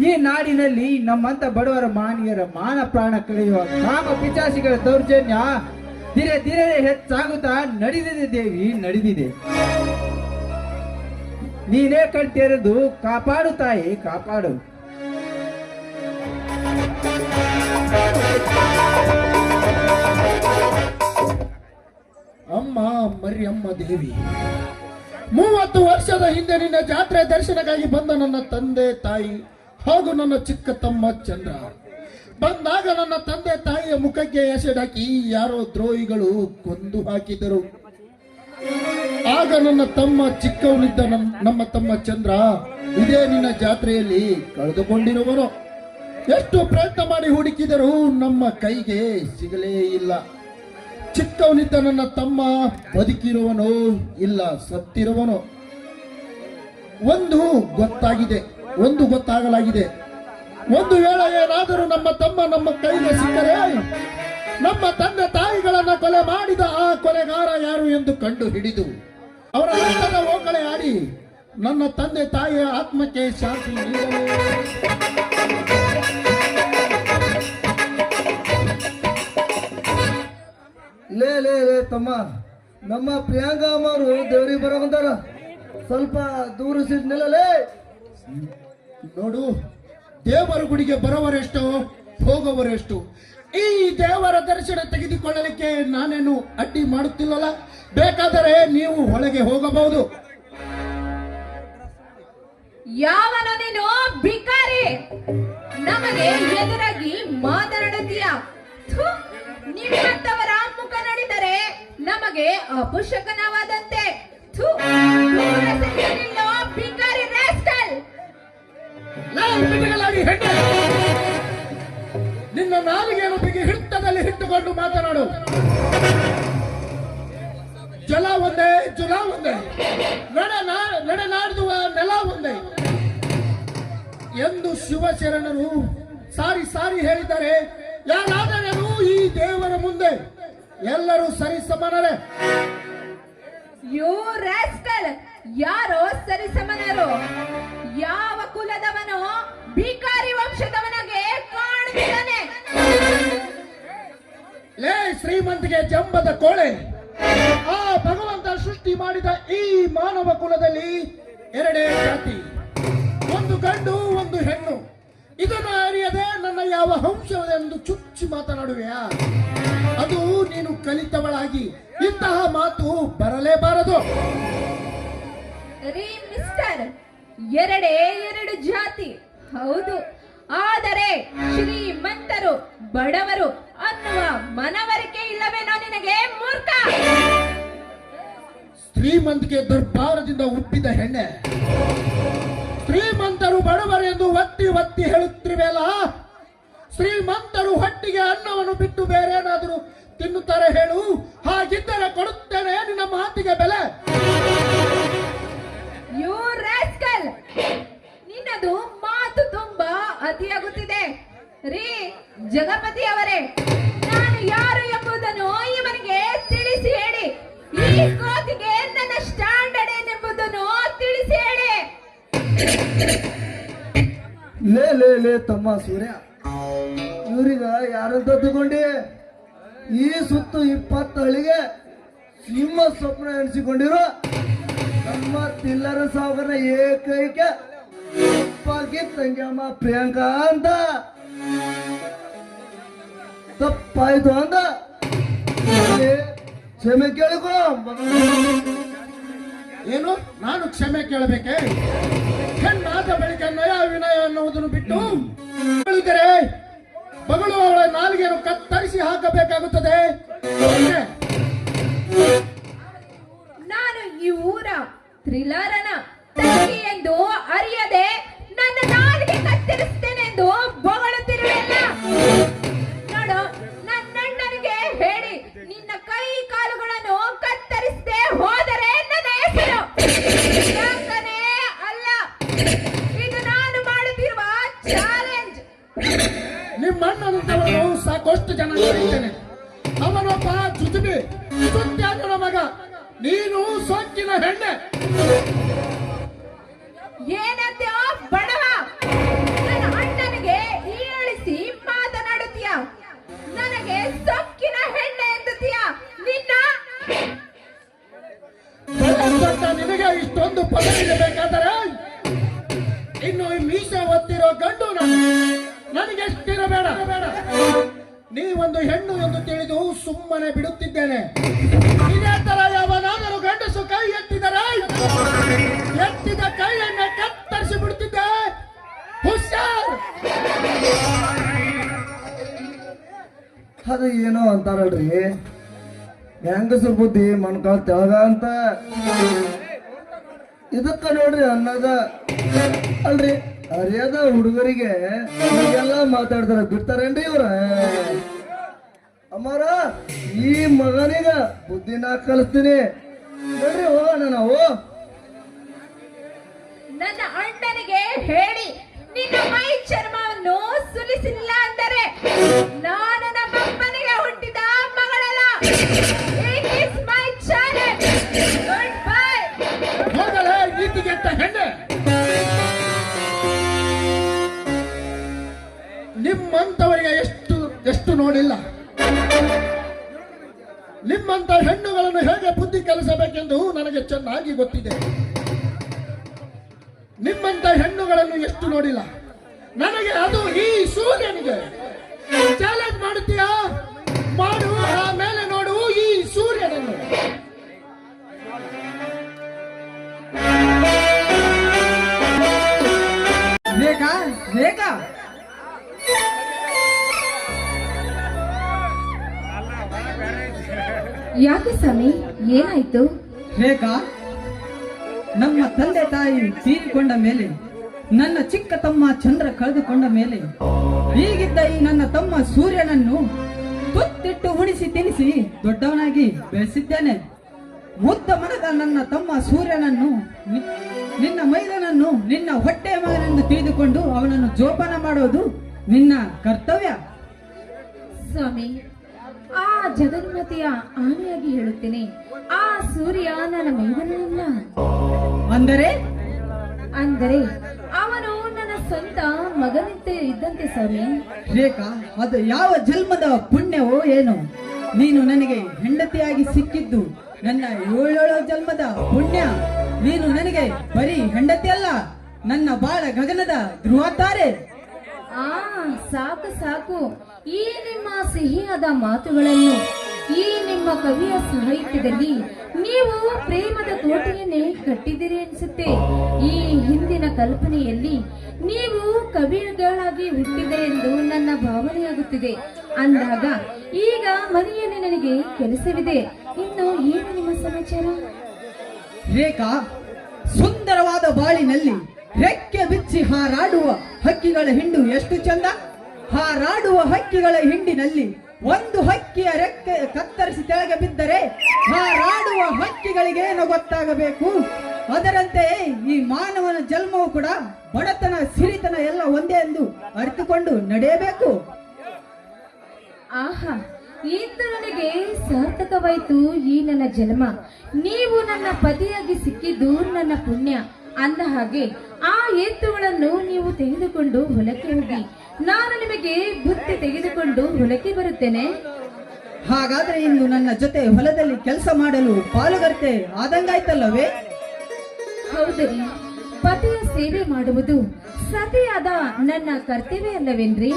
ಈ ನಾಡಿನಲ್ಲಿ ನಮ್ಮಂತ ಬಡವರ ಮಾನಿಯರ ಮಾನ ಪ್ರಾಣ ಕಳೆಯುವ ಕಾಮ ಪಿಚಾಸಿಗಳ ದೌರ್ಜನ್ಯ ದಿನೇ ದಿನೇ ಹೆಚ್ಚಾಗುತ್ತಾ ನಡೆದಿದೆ ದೇವಿ, ನಡೆದಿದೆ. ನೀನೇ ಕಣ್ತೆರೆದು ಕಾಪಾಡು ತಾಯಿ, ಕಾಪಾಡು. ಅಮ್ಮ ಮರಿಯಮ್ಮ ದೇವಿ, 30 ವರ್ಷದ ಹಿಂದೆ ನಿನ್ನ ಜಾತ್ರೆ ದರ್ಶನಕ್ಕಾಗಿ ಬಂದ ನನ್ನ ತಂದೆ ತಾಯಿ ಹಾಗೂ ನನ್ನ ಚಿಕ್ಕ ತಮ್ಮ ಚಂದ್ರ ಬಂದಾಗ ನನ್ನ ತಂದೆ ತಾಯಿಯ ಮುಖಕ್ಕೆ ಎಸೆಡ್ ಹಾಕಿ ಯಾರೋ ದ್ರೋಹಿಗಳು ಕೊಂದು ಹಾಕಿದರು. ಆಗ ನನ್ನ ತಮ್ಮ ಚಿಕ್ಕವನಿದ್ದ ನಮ್ಮ ತಮ್ಮ ಚಂದ್ರ ಇದೇ ನಿನ್ನ ಜಾತ್ರೆಯಲ್ಲಿ ಕಳೆದುಕೊಂಡಿರುವನು. ಎಷ್ಟು ಪ್ರಯತ್ನ ಮಾಡಿ ಹುಡುಕಿದರೂ ನಮ್ಮ ಕೈಗೆ ಸಿಗಲೇ ಇಲ್ಲ. ಚಿಕ್ಕವನಿದ್ದ ನನ್ನ ತಮ್ಮ ಬದುಕಿರುವನೋ ಇಲ್ಲ ಸತ್ತಿರುವನೋ ಒಂದು ಗೊತ್ತಾಗಲಾಗಿದೆ. ಒಂದು ವೇಳೆ ಏನಾದರೂ ನಮ್ಮ ತಮ್ಮ ನಮ್ಮ ಕೈಗೆ ಸಿಕ್ಕರೆ ನಮ್ಮ ತಂದೆ ತಾಯಿಗಳನ್ನ ಕೊಲೆ ಮಾಡಿದ ಆ ಕೊಲೆಗಾರ ಯಾರು ಎಂದು ಕಂಡು ಹಿಡಿದು ಅವರ ರಕ್ತದ ಓಕಳೆ ಆಡಿ ನನ್ನ ತಂದೆ ತಾಯಿಯ ಆತ್ಮಕ್ಕೆ ಶಾಂತಿ ನೀಡಲು ಲೇ ಲೇ ಲೇ ತಮ್ಮ, ನಮ್ಮ ಪ್ರಿಯಾಂಕಾ ಅಮ್ಮವರು ದೇವ್ರಿಗೆ ಬರೋ ಬಂದಾರ, ಸ್ವಲ್ಪ ದೂರ ಸೀಟ್ ನಿಲ್ಲಲೇ. ನೋಡು, ದೇವರ ಗುಡಿಗೆ ಬರೋವರೆಷ್ಟು ಹೋಗುವರೆಷ್ಟು. ಈ ದೇವರ ದರ್ಶನ ತೆಗೆದುಕೊಳ್ಳಲಿಕ್ಕೆ ನಾನೇನು ಅಡ್ಡಿ ಮಾಡುತ್ತಿಲ್ಲಲ್ಲ. ಬೇಕಾದರೆ ನೀವು ಒಳಗೆ ಹೋಗಬಹುದು. ಯಾವನೋ ನೀನು ಭಿಕಾರಿ, ನಮಗೆ ಎದುರಾಗಿ ಮಾತನಾಡುತ್ತೀಯ? ಥು, ನಿಮ್ಮಂತವರ ಮುಖ ನೋಡಿದರೆ ನಮಗೆ ಅಪಶಕನವಾದಂತೆ. ಥು, ದೂರ ಸರಿದು ನಿಲ್ಲೋ ಭಿಕಾರಿ ರಾಸ್ಕಲ್. ನಿನ್ನ ನಾಲಿಗೆಯನ್ನು ಬಿಗಿ ಹಿಡಿತದಲ್ಲಿ ಹಿಟ್ಟುಕೊಂಡು ಮಾತನಾಡು. ಜಲ ಒಂದೇ, ಜುಲ ಒಂದೇ, ನಡೆನಾಡುವ ನೆಲ ಒಂದೇ ಎಂದು ಶಿವಶರಣರು ಸಾರಿ ಸಾರಿ ಹೇಳಿದ್ದಾರೆ. ಯಾರಾದರೂ ಈ ದೇವರ ಮುಂದೆ ಎಲ್ಲರೂ ಸರಿ ಸಮಾನರೇ. ಯೋ ರಾಸ್ಕಲ್, ಯಾರೋ ಸರಿ ಸಮನರು? ಯಾವ ಕುಲದವನೋ ಭಿಕಾರಿ ವಂಶದವನಿಗೆ ಕಾಣುತ್ತಾನೆ. ಲೇ ಶ್ರೀಮಂತಿಗೆ ಜಂಬದ ಕೋಳೆ, ಆ ಭಗವಂತ ಸೃಷ್ಟಿ ಮಾಡಿದ ಈ ಮಾನವ ಕುಲದಲ್ಲಿ 2 ಜಾತಿ, ಒಂದು ಗಂಡು ಒಂದು ಹೆಣ್ಣು. ಇದನ್ನು ಅರಿಯದೆ ನನ್ನ ಯಾವ ಹಂಶವೆಂದು ಚುಚ್ಚಿ ಮಾತನಾಡುವೆಯಾ? ಅದು ನೀನು ಕಲಿತವಳಾಗಿ ಇಂತಹ ಮಾತು ಬರಲೇಬಾರದು. ರೀ ಮಿಸ್ಟರ್, 2 ಜಾತಿ ಹೌದು, ಆದರೆ ಶ್ರೀಮಂತರು ಬಡವರು ಅನ್ನುವ ಮನವರಿಕೆ ಇಲ್ಲವೇನೋ ನಿನಗೆ ಮೂರ್ಖ? ಶ್ರೀಮಂತಿಗೆ ದುರ್ಭಾರದಿಂದ ಉಬ್ಬಿದ ಹೆಣ್ಣೆ, ಶ್ರೀಮಂತರು ಬಡವರೆಂದು ಒತ್ತಿ ಒತ್ತಿ ಹೇಳುತ್ತಿರುವೆಲ್ಲ. ಶ್ರೀಮಂತರು ಹೊಟ್ಟಿಗೆ ಅನ್ನವನ್ನು ಬಿಟ್ಟು ಬೇರೇನಾದರೂ ತಿನ್ನುತ್ತಾರೆ ಹೇಳು? ಹಾಗಿದ್ದರೆ ಕೊಡುತ್ತೇನೆ ನಿನ್ನ ಮಾತಿಗೆ ಬೆಲೆ. ಯು ರಾಸ್ಕಲ್, ನಿನ್ನದು ಮಾತು ತುಂಬಾ ಅತಿಯಾಗುತ್ತಿದೆ. ರೀ ಜಗಪತಿ ಅವರೇ, ನಾನು ಯಾರು ಎಂಬುದನ್ನು ಇವನಿಗೆ ತಿಳಿಸಿ ಹೇಳಿ. ಈ ಕೋತಿಗೆ ನನ್ನ ಸ್ಟ್ಯಾಂಡರ್ಡ್ ಏನೆಂಬುದನ್ನು ತಿಳಿಸಿ ಹೇಳಿ. ಲೇ ಲೇ ಲೇ ತಮ್ಮ ಸೂರ್ಯ, ಇವ್ರಿಗ ಯಾರಂತ ತಗೊಂಡಿ? ಈ ಸುತ್ತು 20 ಹಳ್ಳಿಗೆ ಸಿಂಹ ಸ್ವಪ್ನ ಎಣಿಸಿಕೊಂಡಿರೋ ನಮ್ಮ ತಿಲ್ಲರ ಸಾವುಕರ ಏಕೈಕ ತಪ್ಪಾಗಿ ತಂಗ್ಯಮ್ಮ ಪ್ರಿಯಾಂಕಾ ಅಂತ ತಪ್ಪಾಯ್ತು ಅಂದ ಕ್ಷಮೆ ಕೇಳಿಕೋ. ಏನು ನಾನು ಕ್ಷಮೆ ಕೇಳಬೇಕೆ? ಹೆಣ್ಣಾದ ಬಳಿಕ ನಯ ವಿನಯ ಅನ್ನುವುದನ್ನು ಬಿಟ್ಟು ಹೇಳಿದರೆ ಬಗಳುವವಳ ನಾಲಿಗೆಯನ್ನು ಕತ್ತರಿಸಿ ಹಾಕಬೇಕಾಗುತ್ತದೆ. ನಾನು ಈ ಊರ ಥ್ರಿಲ್ಲರನ ತಂಗಿ ಎಂದು ಅರಿಯದೆ ನನ್ನ ನಾಲಿಗೆ ಕತ್ತರಿಸ್ತೇನೆಂದು ಬೊಗಳುತ್ತಿರುವೆಲ್ಲ. ನೋಡು, ನನ್ನಣ್ಣನಿಗೆ ಹೇಳಿ ನಿನ್ನ ಕೈ ಕಾಲುಗಳನ್ನು ಕತ್ತರಿಸದೆ ಹೋದರೆ ನನ್ನ ಹೆಸರು ಯಾಕನೇ ಅಲ್ಲ. ಇದು ನಾನು ಮಾಡುತ್ತಿರುವ ಚಾಲೆಂಜ್. ನಿಮ್ಮಣ್ಣನಂತವನು ಸಾಕಷ್ಟು ಜನ ನೋಡಿದ್ದೇನೆ. ಅವನೊಬ್ಬ ಚುಚುಬಿ ಸುತ್ತಾಂಗನ ಮಗ, ನೀನು ಸೊಕ್ಕಿನ ಹೆಣ್ಣೆ. ಏನಂತ್ಯೋ ಬಡವ? ನನ್ನ ಅಣ್ಣನಿಗೆ ಹೀಯಾಳಿಸಿ ಮಾತನಾಡುತ್ತೀಯ, ನನಗೆ ಸೊಕ್ಕಿನ ಹೆಣ್ಣೆ ಎಂದುತ್ತೀಯ. ನಿನ್ನ ಬಡವರಂತ ನಿನಗೆ ಇಷ್ಟೊಂದು ಪದವಿಗೆ ಬೇಕಾದರೆ ಇನ್ನು ಈ ಮೀಸೆ ಒತ್ತಿರೋ ಗಂಡು ನನಗೆಷ್ಟಿರಬೇಡ. ನೀವೊಂದು ಹೆಣ್ಣು ಎಂದು ತಿಳಿದು ಸುಮ್ಮನೆ ಬಿಡುತ್ತಿದ್ದೇನೆ. ಇದೇ ತರ ಯಾವನಾದರೂ ಗಂಡಸು ಕೈ ಎತ್ತಿದರೆ ಎತ್ತಿದ ಕೈಯನ್ನ ಕತ್ತರಿಸಿ ಬಿಡುತ್ತಿದ್ದೆ. ಹುಷಾರ್. ಅದು ಏನೋ ಅಂತಾರಲ್ರಿ, ಹೆಂಗಸರು ಬುದ್ಧಿ ಮಣ್ಕಾಲ್ ತೆಳಗ ಅಂತ. ಇದಕ್ಕ ನೋಡ್ರಿ ಅನ್ನದ ಅಲ್ರಿ, ಅರಿಯದ ಹುಡುಗರಿಗೆ ಎಲ್ಲ ಮಾತಾಡ್ತಾರ, ಬಿಡ್ತಾರೇನ್ರಿ ಇವ್ರ? ಅಮ್ಮಾರ, ಈ ಮಗನಿಗ ಬುದ್ಧಿನ ಕಲಿಸ್ತೀನಿ ನೋಡ್ರಿ, ಹೋಗೋಣ ನಾವು. ನನ್ನ ಅಣ್ಣನಿಗೆ ಹೇಳಿ ನಿನ್ನ ಮೈ ಚರ್ಮವನ್ನು ಸುಲಿಸಿಲ್ಲ ಅಂದರೆ ನಾನು ನಮ್ಮಪ್ಪನಿಗೆ ಹುಟ್ಟಿದ ಮಗಳಲ್ಲ. It is my challenge. Goodbye. ಹೋಗಲೇ ನೀತಿಗೆಟ್ಟ ಹೆಣ್ಣೆ. ನಿಮ್ಮಂತವರಿಗೆ ಎಷ್ಟು ನೋಡಿಲ್ಲ. ನಿಮ್ಮಂತ ಹೆಣ್ಣುಗಳನ್ನು ಹೇಗೆ ಬುದ್ಧಿ ಕಲಿಸಬೇಕೆಂದು ನನಗೆ ಚೆನ್ನಾಗಿ ಗೊತ್ತಿದೆ. ನಿಮ್ಮಂತ ಹೆಣ್ಣುಗಳನ್ನು ಎಷ್ಟು ನೋಡಿಲ್ಲ. ನನಗೆ ಅದು ಈ ಸೂರ್ಯನಿಗೆ ಚಾಲೆಂಜ್ ಮಾಡುತ್ತೀಯಾ? ಮಾಡು, ಆಮೇಲೆ ನೋಡು ಈ ಸೂರ್ಯನನ್ನು. ರೇಖಾ ರೇಖಾ ಯಾಕೆ ಸ್ವಾಮಿ, ಏನಾಯ್ತು? ರೇಖಾ, ನಮ್ಮ ತಂದೆ ತಾಯಿ ತೀರಿಕೊಂಡ ಮೇಲೆ, ನನ್ನ ಚಿಕ್ಕ ತಮ್ಮ ಚಂದ್ರ ಕಳೆದುಕೊಂಡ ಮೇಲೆ, ಹೀಗಿದ್ದ ಈ ನನ್ನ ತಮ್ಮ ಸೂರ್ಯನನ್ನು ತುತ್ತಿಟ್ಟು ಉಣಿಸಿ ತಿನಿಸಿ ದೊಡ್ಡವನಾಗಿ ಬೆಳೆಸಿದ್ದೇನೆ. ಮುದ್ದ ಮನದ ನನ್ನ ತಮ್ಮ ಸೂರ್ಯನನ್ನು, ನಿನ್ನ ಮೈದನನ್ನು ನಿನ್ನ ಹೊಟ್ಟೆಯ ಮಗನೆಂದು ತಿಳಿದುಕೊಂಡು ಅವನನ್ನು ಜೋಪಾನ ಮಾಡೋದು ನಿನ್ನ ಕರ್ತವ್ಯ. ಸ್ವಾಮಿ, ಆ ಜಗನ್ಮಾತೆಯ ಆಣೆಯಾಗಿ ಹೇಳುತ್ತೇನೆ, ಆ ಸೂರ್ಯ ನನ್ನ ಮೈದನಲ್ಲ. ಅಂದರೆ ಅವನು ನನ್ನ ಸ್ವಂತ ಮಗನಂತೆ ಇದ್ದಂತೆ ಸ್ವಾಮಿ. ರೇಖಾ, ಅದು ಯಾವ ಜನ್ಮದ ಪುಣ್ಯವೋ ಏನೋ, ನೀನು ನನಗೆ ಹೆಂಡತಿಯಾಗಿ ಸಿಕ್ಕಿದ್ದು ನನ್ನ 7 ಜನ್ಮದ ಪುಣ್ಯ. ನೀನು ನನಗೆ ಬರೀ ಹೆಂಡತಿ ಅಲ್ಲ, ನನ್ನ ಬಾಳ ಗಗನದ ಧ್ರುವ ತಾರೆ. ಸಾಕು ಸಾಕು, ಈ ನಿಮ್ಮ ಸಿಹಿಯಾದ ಮಾತುಗಳನ್ನು, ಈ ನಿಮ್ಮ ಕವಿಯ ಸಾಹಿತ್ಯದಲ್ಲಿ ನೀವು ಪ್ರೇಮದ ಕೋಟೆಯನ್ನೇ ಕಟ್ಟಿದಿರಿ ಅನಿಸುತ್ತೆ. ಈ ಹಿಂದಿನ ಕಲ್ಪನೆಯಲ್ಲಿ ನೀವು ಕವಿಗಳಾಗಿ ಹುಟ್ಟಿದೆ ಎಂದು ನನ್ನ ಭಾವನೆಯಾಗುತ್ತಿದೆ. ಅಂದಾಗ ಈಗ ಮನೆಯಲ್ಲಿ ನನಗೆ ಕೆಲಸವಿದೆ. ಇನ್ನು ಏನು ನಿಮ್ಮ ಸಮಾಚಾರ? ರೇಖಾ, ಸುಂದರವಾದ ಬಾಳಿನಲ್ಲಿ ರೆಕ್ಕೆ ಬಿಚ್ಚಿ ಹಾರಾಡುವ ಹಕ್ಕಿಗಳ ಹಿಂಡು ಎಷ್ಟು ಚಂದ. ಹಾರಾಡುವ ಹಕ್ಕಿಗಳ ಹಿಂಡಿನಲ್ಲಿ ಒಂದು ಹಕ್ಕಿಯ ರೆಕ್ಕೆ ಕತ್ತರಿಸಿ ತೆಳಗೆ ಬಿದ್ದರೆ ಹಾರಾಡುವ ಹಕ್ಕಿಗಳಿಗೇನು ಗೊತ್ತಾಗಬೇಕು. ಅದರಂತೆ ಈ ಮಾನವನ ಜನ್ಮವು ಕೂಡ ಬಡತನ ಸಿರಿತನ ಎಲ್ಲ ಒಂದೇ ಎಂದು ಅರಿತುಕೊಂಡು ನಡೆಯಬೇಕು. ಆಹಾ, ಇಂದು ನನಗೆ ಸಾರ್ಥಕವಾಯಿತು ಈ ನನ್ನ ಜನ್ಮ. ನೀವು ನನ್ನ ಪತಿಯಾಗಿ ಸಿಕ್ಕಿದ್ದು ನನ್ನ ಪುಣ್ಯ. ಅಂದ ಹಾಗೆ ಆ ಎತ್ತುಗಳನ್ನು ನೀವು ತೆಗೆದುಕೊಂಡು ಹೊಲಕ್ಕೆ ಹೋಗಿ, ನಾನು ನಿಮಗೆ ಬುತ್ತಿ ತೆಗೆದುಕೊಂಡು ಹೊಲಕ್ಕೆ ಬರುತ್ತೇನೆ. ಹಾಗಾದ್ರೆ ಇಂದು ನನ್ನ ಜೊತೆ ಹೊಲದಲ್ಲಿ ಕೆಲಸ ಮಾಡಲು ಪಾಲುಗಾರ್ತೆ ಆದಂಗಾಯ್ತಲ್ಲವೇ? ಹೌದರಿ, ಪತಿಯ ಸೇವೆ ಮಾಡುವುದು ಸತಿಯಾದ ನನ್ನ ಕರ್ತವ್ಯ ಅಲ್ಲವೇನ್ರಿ?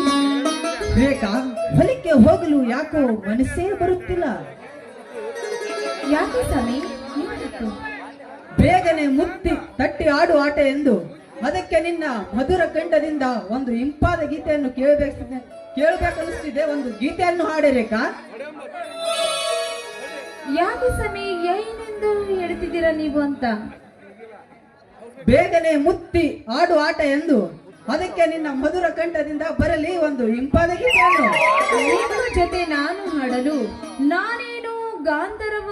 ರೇಖಾ, ಹೊಲಕ್ಕೆ ಹೋಗಲು ಯಾಕೋ ಮನಸ್ಸೇ ಬರುತ್ತಿಲ್ಲ. ಯಾಕೆ ಸ್ವಾಮಿ, ಏನಾಯ್ತು? ಬೇಗನೆ ಮುತ್ತಿ ತಟ್ಟಿ ಆಡು ಆಟ ಎಂದು, ಅದಕ್ಕೆ ನಿನ್ನ ಮಧುರ ಕಂಠದಿಂದ ಒಂದು ಇಂಪಾದ ಗೀತೆಯನ್ನು ಕೇಳಬೇಕನ್ನಿಸ್ತಿದೆ. ಒಂದು ಗೀತೆಯನ್ನು ಹಾಡೆ ರೇಖಾ. ಯಾಕೆ ಸ್ವಾಮಿ, ಏನೆಂದು ಹೇಳ್ತಿದ್ದೀರಾ ನೀವು ಅಂತ? ಬೇಗನೆ ಮುತ್ತಿ ಆಡು ಆಟ ಎಂದು, ಅದಕ್ಕೆ ನಿನ್ನ ಮಧುರ ಕಂಠದಿಂದ ಬರಲಿ ಒಂದು ಇಂಪಾದ ಗೀತೆಯನ್ನು. ನಿಮ್ಮ ಜೊತೆ ನಾನು ಹಾಡಲು ನಾನೇನು ಗಾಂಧರ್ವ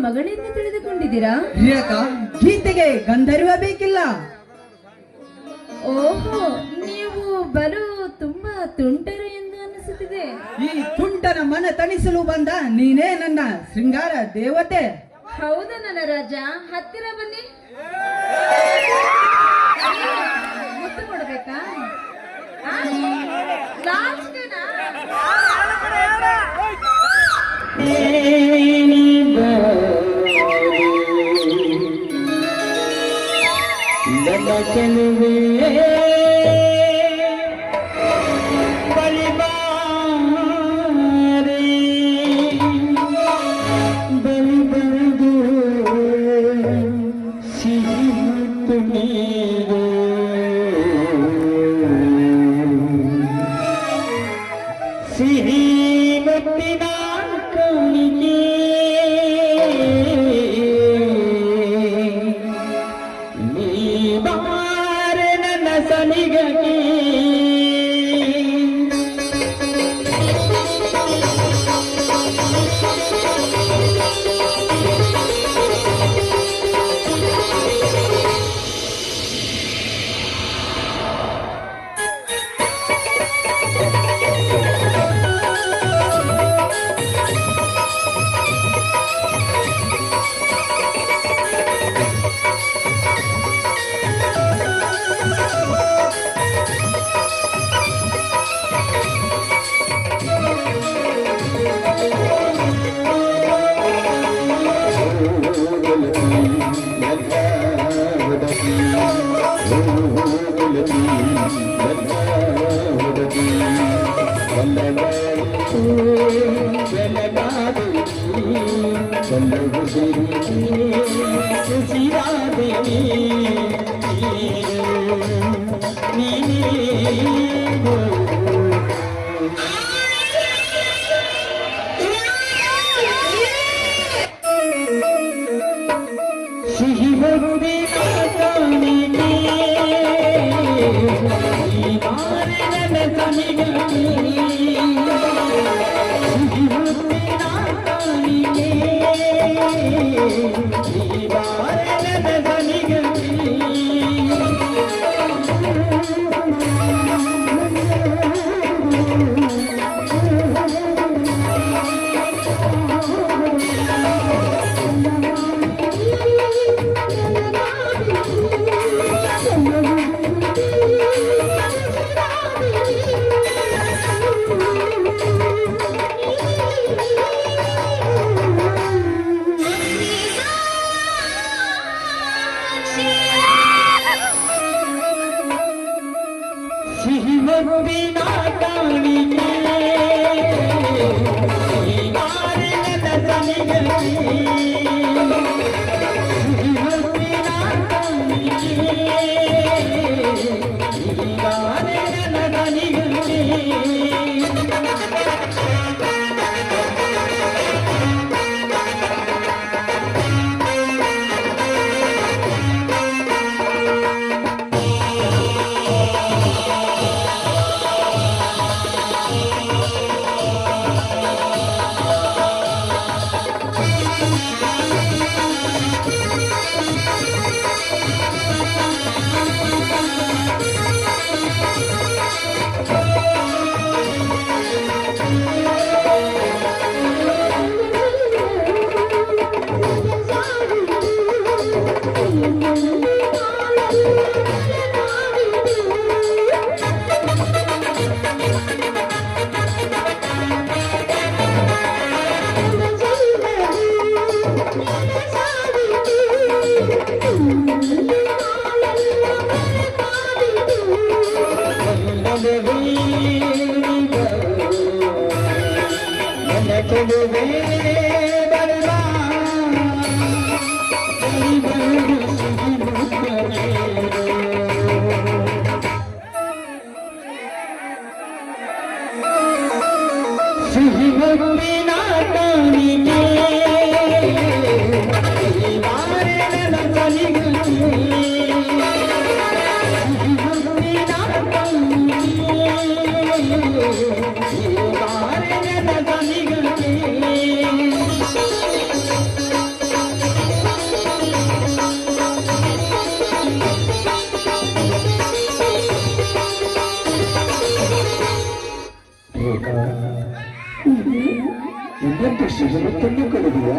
ಮಗಳೆಂದು ತಿಳಿದುಕೊಂಡಿದ್ದೀರಾ? ರೇಖಾ, ಗೀತೆಗೆ ಗಂಧರ್ವ ಬೇಕಿಲ್ಲ. ಓಹೋ, ನೀವು ಬಲು ತುಂಬಾ ತುಂಟರು ಎಂದು ಅನಿಸುತ್ತಿದೆ. ಈ ತುಂಟನ ಮನ ತಣಿಸಲು ಬಂದ ನೀನೇ ನನ್ನ ಶೃಂಗಾರ ದೇವತೆ. ಹೌದಾ ನನ್ನ ರಾಜ? ಹತ್ತಿರ ಬನ್ನಿ. ಮುತ್ತು ಕೊಡ್ಬೇಕಾ? ಆ? ನಾಚಿಕೆನಾ? ನನ್ನ ಚೆಲುವೆ ಬಲಿಬಾರೆ ಬಲಿಬಂದು ಸಿಹಿತ್ತು ನೀರು ಸಿಹಿ ಮುತ್ತಿನ ಕಣಿಗೆ ನೀ ಬಾರೆ ನನ್ನ ಸನಿಗಕ್ಕೆ ಸಿಹಿ ಮುತ್ತಿನ ಕಣಿಗೆ ನೀ ಬಾರೆ ನನ್ನ ಸನಿಗಕ್ಕೆ ಸಿಹಿ ಮುತ್ತಿನ ಕಣಿಗೆ ನೀ ಬಾರೆ ನನ್ನ ಸನಿಗಕ್ಕೆ ಸಿಹಿ ಮುತ್ತಿನ ಕಣಿಗೆ ನೀ ಬಾರೆ ನನ್ನ ಸನಿಗಕ್ಕೆ ಸಿಹಿ ಮುತ್ತಿನ ಕಣಿಗೆ ನೀ ಬಾರೆ ನನ್ನ ಸನಿಗಕ್ಕೆ ಸಿಹಿ ಮುತ್ತಿನ ಕಾಣಿಕೆ ಈ ಬಾರಿ ನನ್ನ ಸನಿಗಳಿಗೆ ಸಿಹಿ ಮುತ್ತಿನ ಕಾಣಿಕೆ ಈ ಬಾರಿ ನನ್ನ ಸನಿಗಳಿಗೆ ಇನ್ನೊಂದು ಸಿಹಿಮುತ್ತನ್ನು ಕಳೆದಿಯ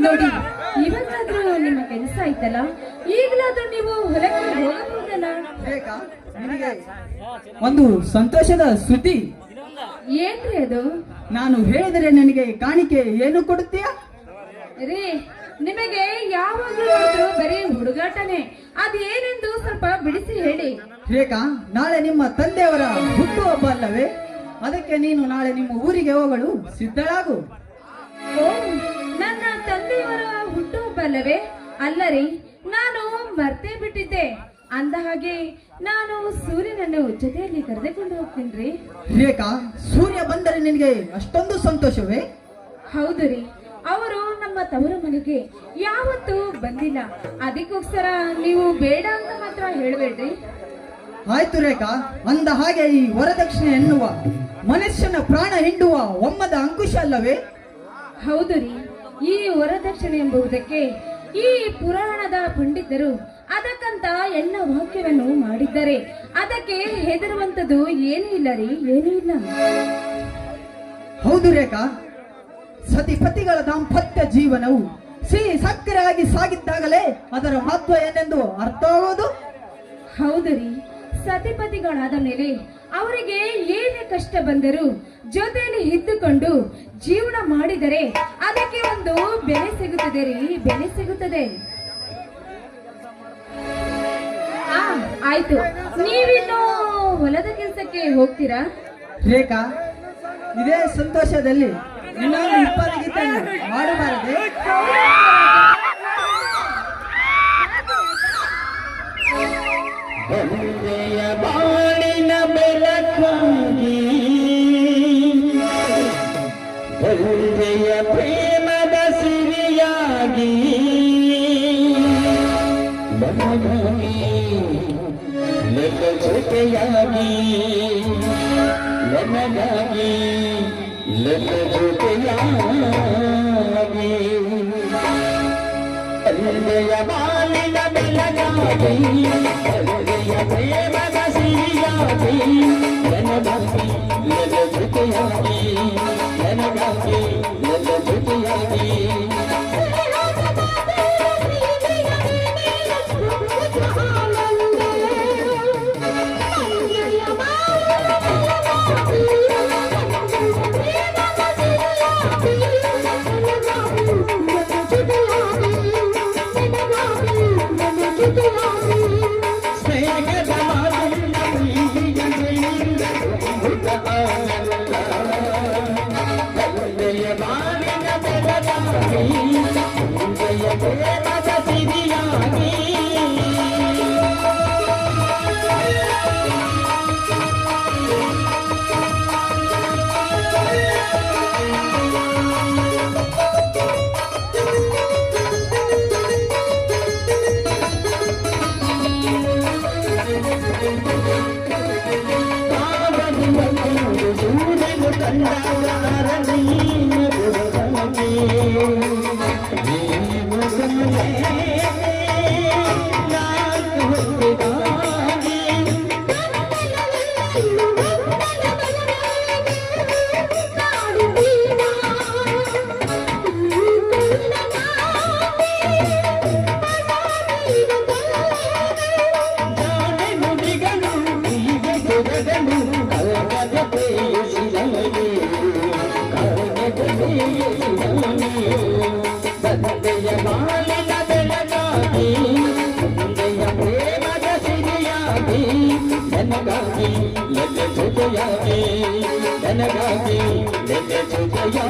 ನೋಡಿ, ಇವತ್ತಾದ್ರೂ ನಿಮ್ಮ ಕೆಲಸ ಆಯ್ತಲ್ಲ, ಈಗಲಾದ್ರೂ ನೀವು ಹೊಲಕ್ಕೆ ಹೋಗಬಹುದಲ್ಲ? ಬೇಕಾ ನಿನಗೆ ಒಂದು ಸಂತೋಷದ ಸುದ್ದಿ. ಏನ್ರಿ ಅದು? ನಾನು ಹೇಳಿದರೆ ನನಗೆ ಕಾಣಿಕೆ ಏನು ಕೊಡುತ್ತೀಯಾ? ರೀ, ನಿಮಗೆ ಯಾವಾಗ್ಲೂ ನೋಡಿದ್ರು ಬರೀ ಹುಡುಗಾಟನೆ. ಅದೇನೆಂದು ಸ್ವಲ್ಪ ಬಿಡಿಸಿ ಹೇಳಿ. ರೇಖಾ, ನಾಳೆ ನಿಮ್ಮ ತಂದೆಯವರ ಹುಟ್ಟುಹಬ್ಬ ಅಲ್ಲವೇ? ಅದಕ್ಕೆ ನೀನು ನಾಳೆ ನಿಮ್ಮ ಊರಿಗೆ ಹೋಗಲು ಸಿದ್ಧಳಾಗು. ಓ, ನನ್ನ ತಂದೆಯವರ ಹುಟ್ಟುಹಬ್ಬ ಅಲ್ಲವೇ? ಅಲ್ಲರಿ, ನಾನು ಮರ್ತೇ ಬಿಟ್ಟಿದ್ದೆ. ಅಂದ ಹಾಗೆ ನಾನು ಸೂರ್ಯನನ್ನು ಜೊತೆಯಲ್ಲಿ ಕರೆದುಕೊಂಡು ಹೋಗ್ತೀನಿ. ರೇಖಾ, ಸೂರ್ಯ ಬಂದರೆ ನಿನಗೆ ಅಷ್ಟೊಂದು ಸಂತೋಷವೇ? ಹೌದು ರೀ, ಅವರು ನಮ್ಮ ತವರು ಮನೆಗೆ ಯಾವತ್ತೂ ಬಂದಿಲ್ಲ. ಅದಕ್ಕೋಸ್ಕರ ನೀವು ಬೇಡ ಅಂತ ಮಾತ್ರ ಹೇಳ್ಬೇಡ್ರಿ. ಆಯ್ತು ರೇಖಾ, ಅಂದ ಹಾಗೆ ಈ ವರದಕ್ಷಿಣೆ ಎನ್ನುವ ಮನುಷ್ಯನ ಪ್ರಾಣ ಹಿಂಡುವ ಒಮ್ಮದ ಅಂಕುಶ ಅಲ್ಲವೇ? ಹೌದು ರೀ, ಈ ವರದಕ್ಷಿಣೆ ಎಂಬುದಕ್ಕೆ ಈ ಪುರಾಣದ ಪಂಡಿತರು ಅದಕ್ಕಂತ ಎಲ್ಲ ವಾಕ್ಯವನ್ನು ಮಾಡಿದ್ದಾರೆ. ಅದಕ್ಕೆ ಹೆದರುವಂತದ್ದು ಏನೂ ಇಲ್ಲ ರೀ, ಏನೂ ಇಲ್ಲ. ಹೌದು ರೇಖಾ, ಸತಿಪತಿಗಳ ದಾಂಪತ್ಯ ಜೀವನವು ಸಿಹಿ ಸಕ್ಕರೆಯಾಗಿ ಸಾಗಿದ್ದಾಗಲೇ ಅದರ ಮಹತ್ವ ಏನೆಂದು ಅರ್ಥವಾಗುವುದು. ಹೌದು ರೀ, ಸತಿಪತಿಗಳಾದ ಮೇಲೆ ಅವರಿಗೆ ಏನೇ ಕಷ್ಟ ಬಂದರೂ ಜೊತೆಯಲ್ಲಿ ಇದ್ದುಕೊಂಡು ಜೀವನ ಮಾಡಿದರೆ ಅದಕ್ಕೆ ಒಂದು ಬೆಲೆ ಸಿಗುತ್ತದೆ ರೀ, ಬೆಲೆ ಸಿಗುತ್ತದೆ. ಆಯ್ತು, ನೀವಿನ್ನು ಹೊಲದ ಕೆಲಸಕ್ಕೆ ಹೋಗ್ತೀರಾ? ರೇಖಾ, ಇದೇ ಸಂತೋಷದಲ್ಲಿ ಇನ್ನೊಂದು 20 ಗೀತೆಯನ್ನು ಮಾಡಬಾರದೆ? ಒಂದೆಯ ಬಾಳಿನ ಬೆಳಕಾಗಿ ಒಂದೆಯ ಪ್ರೇಮದ ಸಿರಿಯಾಗಿ ನನಗಾಗಿ ನನ್ನ ಜೊತೆಯಾಗಿ ನನಗಾಗಿ ನನ್ನ ಜೊತೆಯಾಗಿ ಒಂದೆಯ ಬಾಳಿನ ಬೆಳಕಾಗಿ ಸೂರ್ಯನು ಕಂಡಾಗ ಅರಣ್ಯ ಗುರುವಾಗಿ ತಂದೆಯ ಬಾಲಿನ ಬೆಳಗಾಗಿ ತಂದೆಯ ಪ್ರೇಮದ ಸಿರಿಯಾಗಿ ನನಗಾಗಿ ನನ್ನ ಜೊತೆಯಾಗಿ ನನಗಾಗಿ ನನ್ನ ಜೊತೆಯಾಗಿ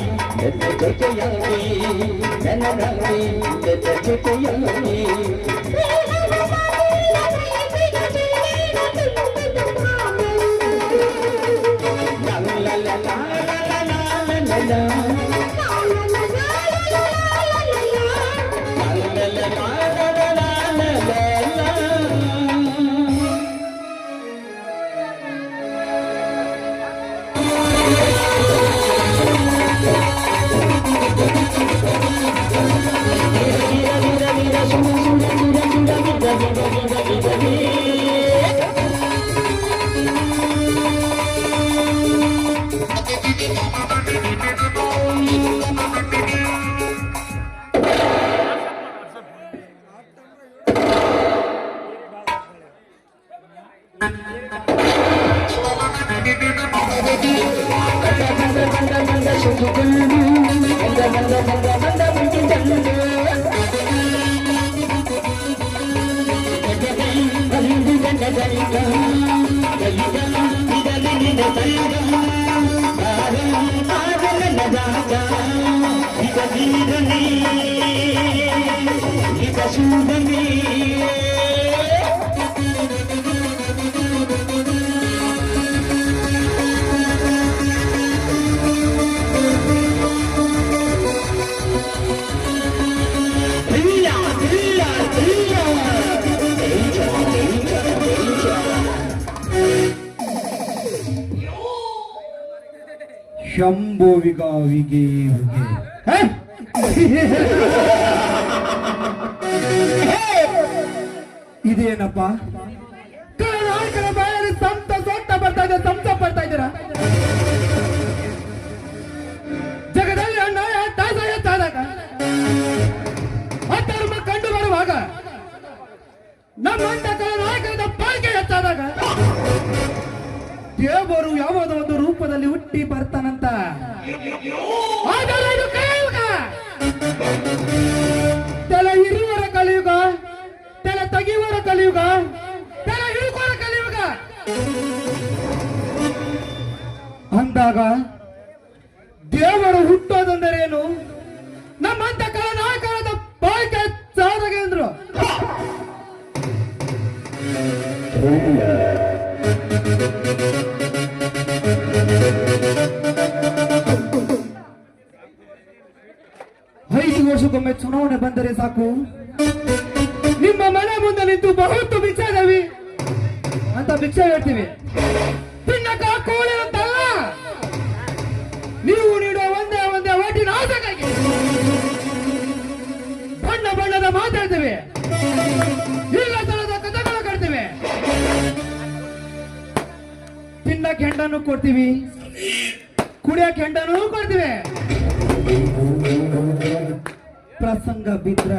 ನನಗಾಗಿ ನನ್ನ ಜೊತೆಯಾಗಿ ನನಗಾಗಿ ನನ್ನ ಜೊತೆಯಾಗಿ ಶಂಭುವಿಗಾವಿಗೆ ಇದೇನಪ್ಪ ಕರ್ನಾಟಕದ ಬಾಯಲ್ಲಿ ಸಂತ ಸೊಟ್ಟ ಬರ್ತಾ ಇದೆ, ಸಂತ ಬರ್ತಾ ಇದ್ದೀರಾ? ಜಗದಲ್ಲಿ ಅನ್ಯಾಯ ದಾಸ ಹೆಚ್ಚಾದಾಗ ಅಧರ್ಮ ಕಂಡು ಬರುವಾಗ ನಮ್ಮಂತ ಕರ್ನಾಟಕದ ಪಾಲಿಕೆ ಹೆಚ್ಚಾದಾಗ ದೇವರು ಯಾವುದೋ ಒಂದು ರೂಪದಲ್ಲಿ ಹುಟ್ಟಿ ಬರ್ತಾನಂತ. ಆದರೆ ಇದು ಕಲಿಯುಗ, ತಲೆ ಇರುವರ ಕಲಿಯುಗ, ತಲೆ ತೆಗೆಯುವರ ಕಲಿಯುಗ, ತಲೆ ಹಿಡುಕೋರ ಕಲಿಯುಗ ಅಂದಾಗ ದೇವರು ಹುಟ್ಟೋದಂದರೇನು? ನಮ್ಮಂತ ಕರ್ನಾಟಕದ ಪಾಲಿಕೆ ಸಾಧಕ ಎಂದ್ರು. ವರ್ಷಕ್ಕೊಮ್ಮೆ ಚುನಾವಣೆ ಬಂದರೆ ಸಾಕು, ನಿಮ್ಮ ಮನೆ ಮುಂದೆ ನಿಂತು ಬಹುತ್ತು ಬಿಚ್ಚಾದವಿ. ಅಂತ ಭಿಕ್ಷೆ ಹೇಳ್ತೀವಿ. ತಿನ್ನಕ ಕೋಳಿ ಅಂತಲ್ಲ, ನೀವು ನೀಡುವ ಒಂದೇ ಒಂದೇ ಒಟ್ಟಿನ ಆಸೆಗಾಗಿ ಬಣ್ಣ ಬಣ್ಣದ ಮಾತಾಡ್ತೀವಿ, ಇಲ್ಲ ತರದ ಕಥೆಗಳು ಕಟ್ತೀವಿ, ತಿನ್ನಕ್ಕೆ ಹೆಂಡನ್ನು ಕೊಡ್ತೀವಿ, ಕುಡಿಯಕ್ಕೆ ಹೆಂಡನ್ನು ಕೊಡ್ತೀವಿ. ಪ್ರಸಂಗ ಬಿದ್ರ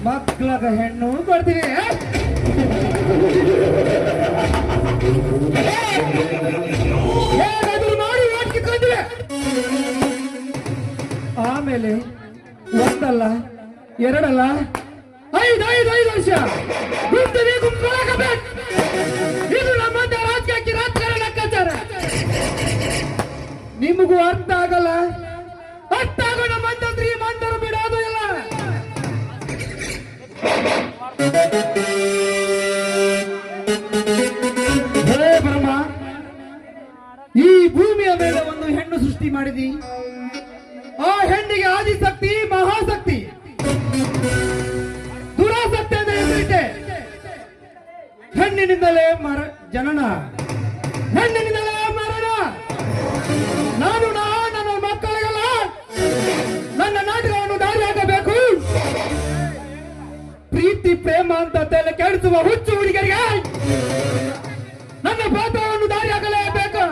ಮಕ್ಕಳಗ ಹೆಣ್ಣು ಕೊಡ್ತೀವಿ. ಏನಾದ್ರೂ ಮಾಡಿ ಓಟ್ಕಿತ್ಕೊಂತೀವಿ. ಆಮೇಲೆ ಒಂದಲ್ಲ ಎರಡಲ್ಲ 5 ವರ್ಷ ಗುಂಪಿಗೆ ಗುಂಪುಗಳಾಗಬೇಕು. ಇದು ನಮ್ಮಂತ ರಾಜಕೀಯಕ್ಕೆ ರಾಜಕಾರಣ ಲೆಕ್ಕಾಚಾರ. ನಿಮಗೂ ಅರ್ಥ ಆಗಲ್ಲ, ಅರ್ಥ ಆಗೋ ನಮ್ಮಂತ ಶ್ರೀಮಂತರು ಬಿಡೋದು ಇಲ್ಲ. ಹೇ ಬ್ರಹ್ಮ, ಈ ಭೂಮಿಯ ಮೇಲೆ ಒಂದು ಹೆಣ್ಣು ಸೃಷ್ಟಿ ಮಾಡಿದಿ. ಆ ಹೆಣ್ಣಿಗೆ ಆದಿಶಕ್ತಿ, ಮಹಾಶಕ್ತಿ, ದುರಾಸಕ್ತಿ ಅಂತ ಹೆಸರಿಟ್ಟೆ. ಹೆಣ್ಣಿನಿಂದಲೇ ಜನನ, ಹೆಣ್ಣಿನಿಂದಲೇ ಮರಣ. ನಾನು ನನ್ನ ಮಕ್ಕಳಿಗೆಲ್ಲ ನನ್ನ ನಾಟಕವನ್ನು ದಾರಿ ಹಾಕಬೇಕು. ಪ್ರೀತಿ ಪ್ರೇಮ ಅಂತ ತಲೆ ಕೆಡಿಸುವ ಹುಚ್ಚು ಹುಡುಗರಿಗೆ ನನ್ನ ಪಾತ್ರವನ್ನು ದಾರಿ ಹಾಕಲೇಬೇಕು.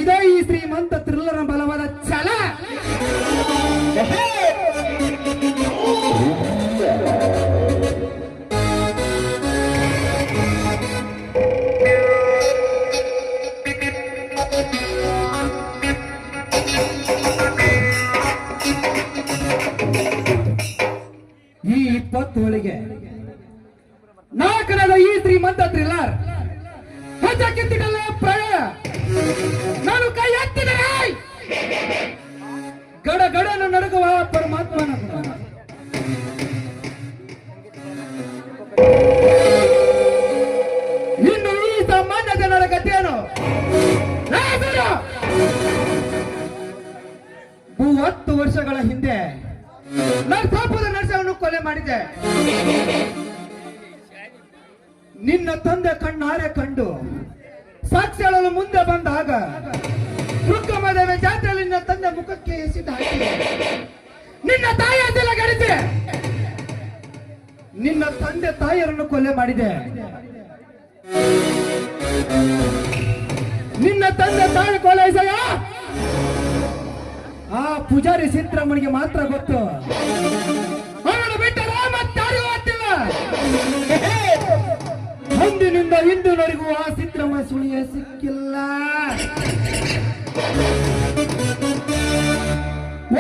ಇದೇ ಈ ಶ್ರೀಮಂತ ಥ್ರಿಲ್ಲರ್ ಬಲವಾದ ಛಲ. ಈ 20 ಹೋಳಿಗೆ ನಾಲ್ಕರದ ಈ ಶ್ರೀಮಂತ ಥ್ರಿಲ್ಲರ್ ಕಿತ್ತಿಡಲ್ಲ ಪ್ರಳಯ. ನಾನು ಕೈ ಎತ್ತಿದರೆ ಗಡ ಗಡನು ನಡುಗುವ ಪರಮಾತ್ಮನ ಗುಣ. ಇನ್ನು ಈ ಸಾಮಾನ್ಯ ಜನರ ಗತಿಯೇನು? 30 ವರ್ಷಗಳ ಹಿಂದೆ ನರಸಾಪುರದ ನರಸವನ್ನು ಕೊಲೆ ಮಾಡಿದೆ. ನಿನ್ನ ತಂದೆ ಕಣ್ಣಾರೆ ಕಂಡು ಸಾಕ್ಷಿ ಹೇಳಲು ಮುಂದೆ ಬಂದಾಗ ದುರ್ಗಮದೇವಿ ಜಾತ್ರೆಯಲ್ಲಿ ನಿನ್ನ ತಂದೆ ಮುಖಕ್ಕೆ ಎಸೆದು ಹಾಕಿದೆ. ನಿನ್ನ ತಾಯಿ ಅದೆಲ್ಲ ಗಡಿದೆ. ನಿನ್ನ ತಂದೆ ತಾಯಿಯರನ್ನು ಕೊಲೆ ಮಾಡಿದೆ. ನಿನ್ನ ತಂದೆ ತಾಯಿ ಕೊಲೆಸಯ್ಯ ಆ ಪೂಜಾರಿ ಸಿದ್ರಾಮನಿಗೆ ಮಾತ್ರ ಗೊತ್ತು. ಅವನು ಬಿಟ್ಟರೆ ಮತ್ತಾರಿಗೂ ಗೊತ್ತಿಲ್ಲ. ಅಂದಿನಿಂದ ಇಂದಿನವರೆಗೂ ಆ ಸಿದ್ರಾಮ ಸುಳಿಯ ಸಿಕ್ಕಿಲ್ಲ.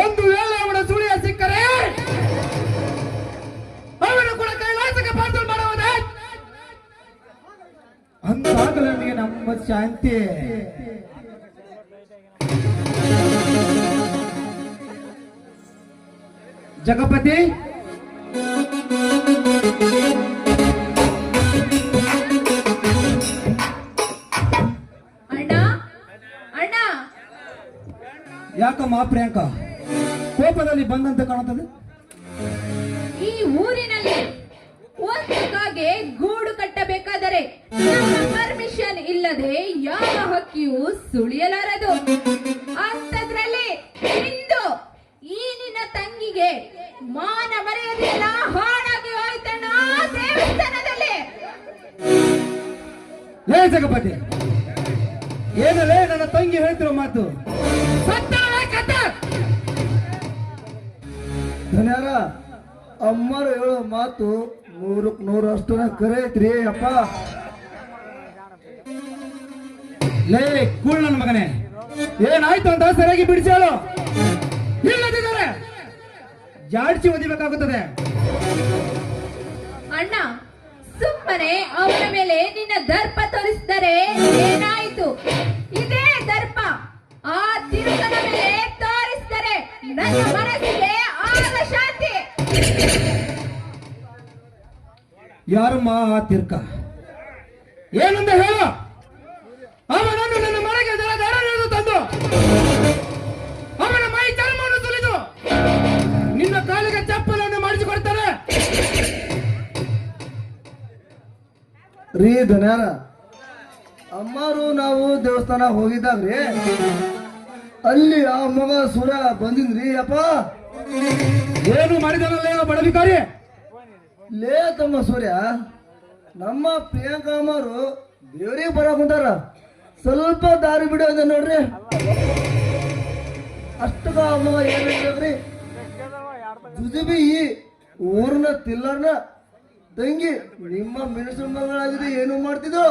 ಒಂದು ವೇಳೆ ಅವನ ಸುಳಿಯ ಸಿಕ್ಕರೆ ಅವನು ಕೂಡ ಕೈಲಾಸಕ್ಕೆ ಪಾರ್ಸಲ್ ಮಾಡುವುದೇ. ಅಂತಾಗಲೇ ನನಗೆ ನಮ್ಮ ಶಾಂತಿ. ಜಗಪತಿ, ಅಣ್ಣ ಅಣ್ಣ, ಯಾಕಮ್ಮ ಪ್ರಿಯಾಂಕಾ ಕೋಪದಲ್ಲಿ ಬಂದಂತೆ ಕಾಣುತ್ತದೆ? ಈ ಊರಿನಲ್ಲಿ ಒಂದು ಕಾಗೆ ಗೂಡು ಕಟ್ಟಬೇಕಾದರೆ ನಮ್ಮ ಪರ್ಮಿಷನ್ ಇಲ್ಲದೆ ಯಾವ ಹಕ್ಕಿಯೂ ಸುಳಿಯಲಾರದು. ಅಂತದ್ರಲ್ಲಿ ಇಂದು ಈ ನಿನ್ನ ತಂಗಿಗೆ ಮಾನ ಮರೆಯದೆಲ್ಲ ಹಾಳಾಗಿ ಹೋಯ್ತಣ್ಣ ದೇವಸ್ಥಾನದಲ್ಲಿ. ಲೇ ಜಗಪತಿ, ಏನಲ್ಲೇ ನನ್ನ ತಂಗಿ ಹೇಳ್ತಿರೋ ಮಾತು ಧನ್ಯಾರ ಅಮ್ಮರು ಹೇಳೋ ಮಾತು 100ಕ್ಕೆ 100 ಅಷ್ಟು ಕರೆ ಐತ್ರಿ ಅಪ್ಪ. ಲೇ ಕೂಳ್ ನನ್ನ ಮಗನೇ, ಏನಾಯ್ತು ಅಂತ ಸರಿಯಾಗಿ ಬಿಡಿಸಿ ಹೇಳು. ಇಲ್ಲದಿದ್ದಾರೆ ಜಾಡ್ಸಿ ಓದಿಬೇಕಾಗುತ್ತದೆ. ಅಣ್ಣ, ಸುಮ್ಮನೆ ಅವನ ಮೇಲೆ ನಿನ್ನ ದರ್ಪ ತೋರಿಸಿದರೆ ಏನಾಯಿತು? ಇದೇ ದರ್ಪ ಆ ತಿರುಕನ ಮೇಲೆ ತೋರಿಸಿದರೆ ನನ್ನ ಮನಸ್ಸಿಗೆ ಆಗ ಶಾಂತಿ. ಯಾರಮ್ಮ ಆ ತಿರ್ಕ? ಏನಂತ ಹೇಳು. ಅವನನ್ನು ನನ್ನ ಮನೆಗೆ ದರ ತಂದು ಅವನ ಮೈ ಚರ್ಮವನ್ನು ಸುಲಿದು ನಿನ್ನ ಕಾಲಿಗೆ ಚಪ್ಪಲನ್ನು ಮಾಡಿಸಿಕೊಡ್ತಾರೆ. ರೀ ಧನ್ಯಾರ ಅಮ್ಮಾರು ನಾವು ದೇವಸ್ಥಾನ ಹೋಗಿದ್ದಾಗ್ರಿ ಅಲ್ಲಿ ಆ ಮಗ ಸೂರ್ಯ ಬಂದಿನ್ರಿ ಅಪ್ಪ. ಏನು ಮಾಡಿದಾನಲ್ಲ ಬಡವಿಕಾರಿ? ಲೇ ತಮ್ಮ ಸೂರ್ಯ, ನಮ್ಮ ಪ್ರಿಯಾಂಕಾ ಅಮ್ಮಾರು ದೇವ್ರಿಗೆ ಬರಕ್ ಕುಂತಾರ, ಸ್ವಲ್ಪ ದಾರಿ ಬಿಡು ಅಂದ ನೋಡ್ರಿ. ಅಷ್ಟಗ ಆ ಮಗ ಏನ್ ಹೇಳ್ರಿ, ಜುಜುಬಿ ಈ ಊರ್ನ ತಿಲ್ಲರ್ನ ತಂಗಿ ನಿಮ್ಮ ಮಿನಿಸ್ಟರ್ ಮಗಳಾಗಿದೆ, ಏನು ಮಾಡ್ತಿದ್ದು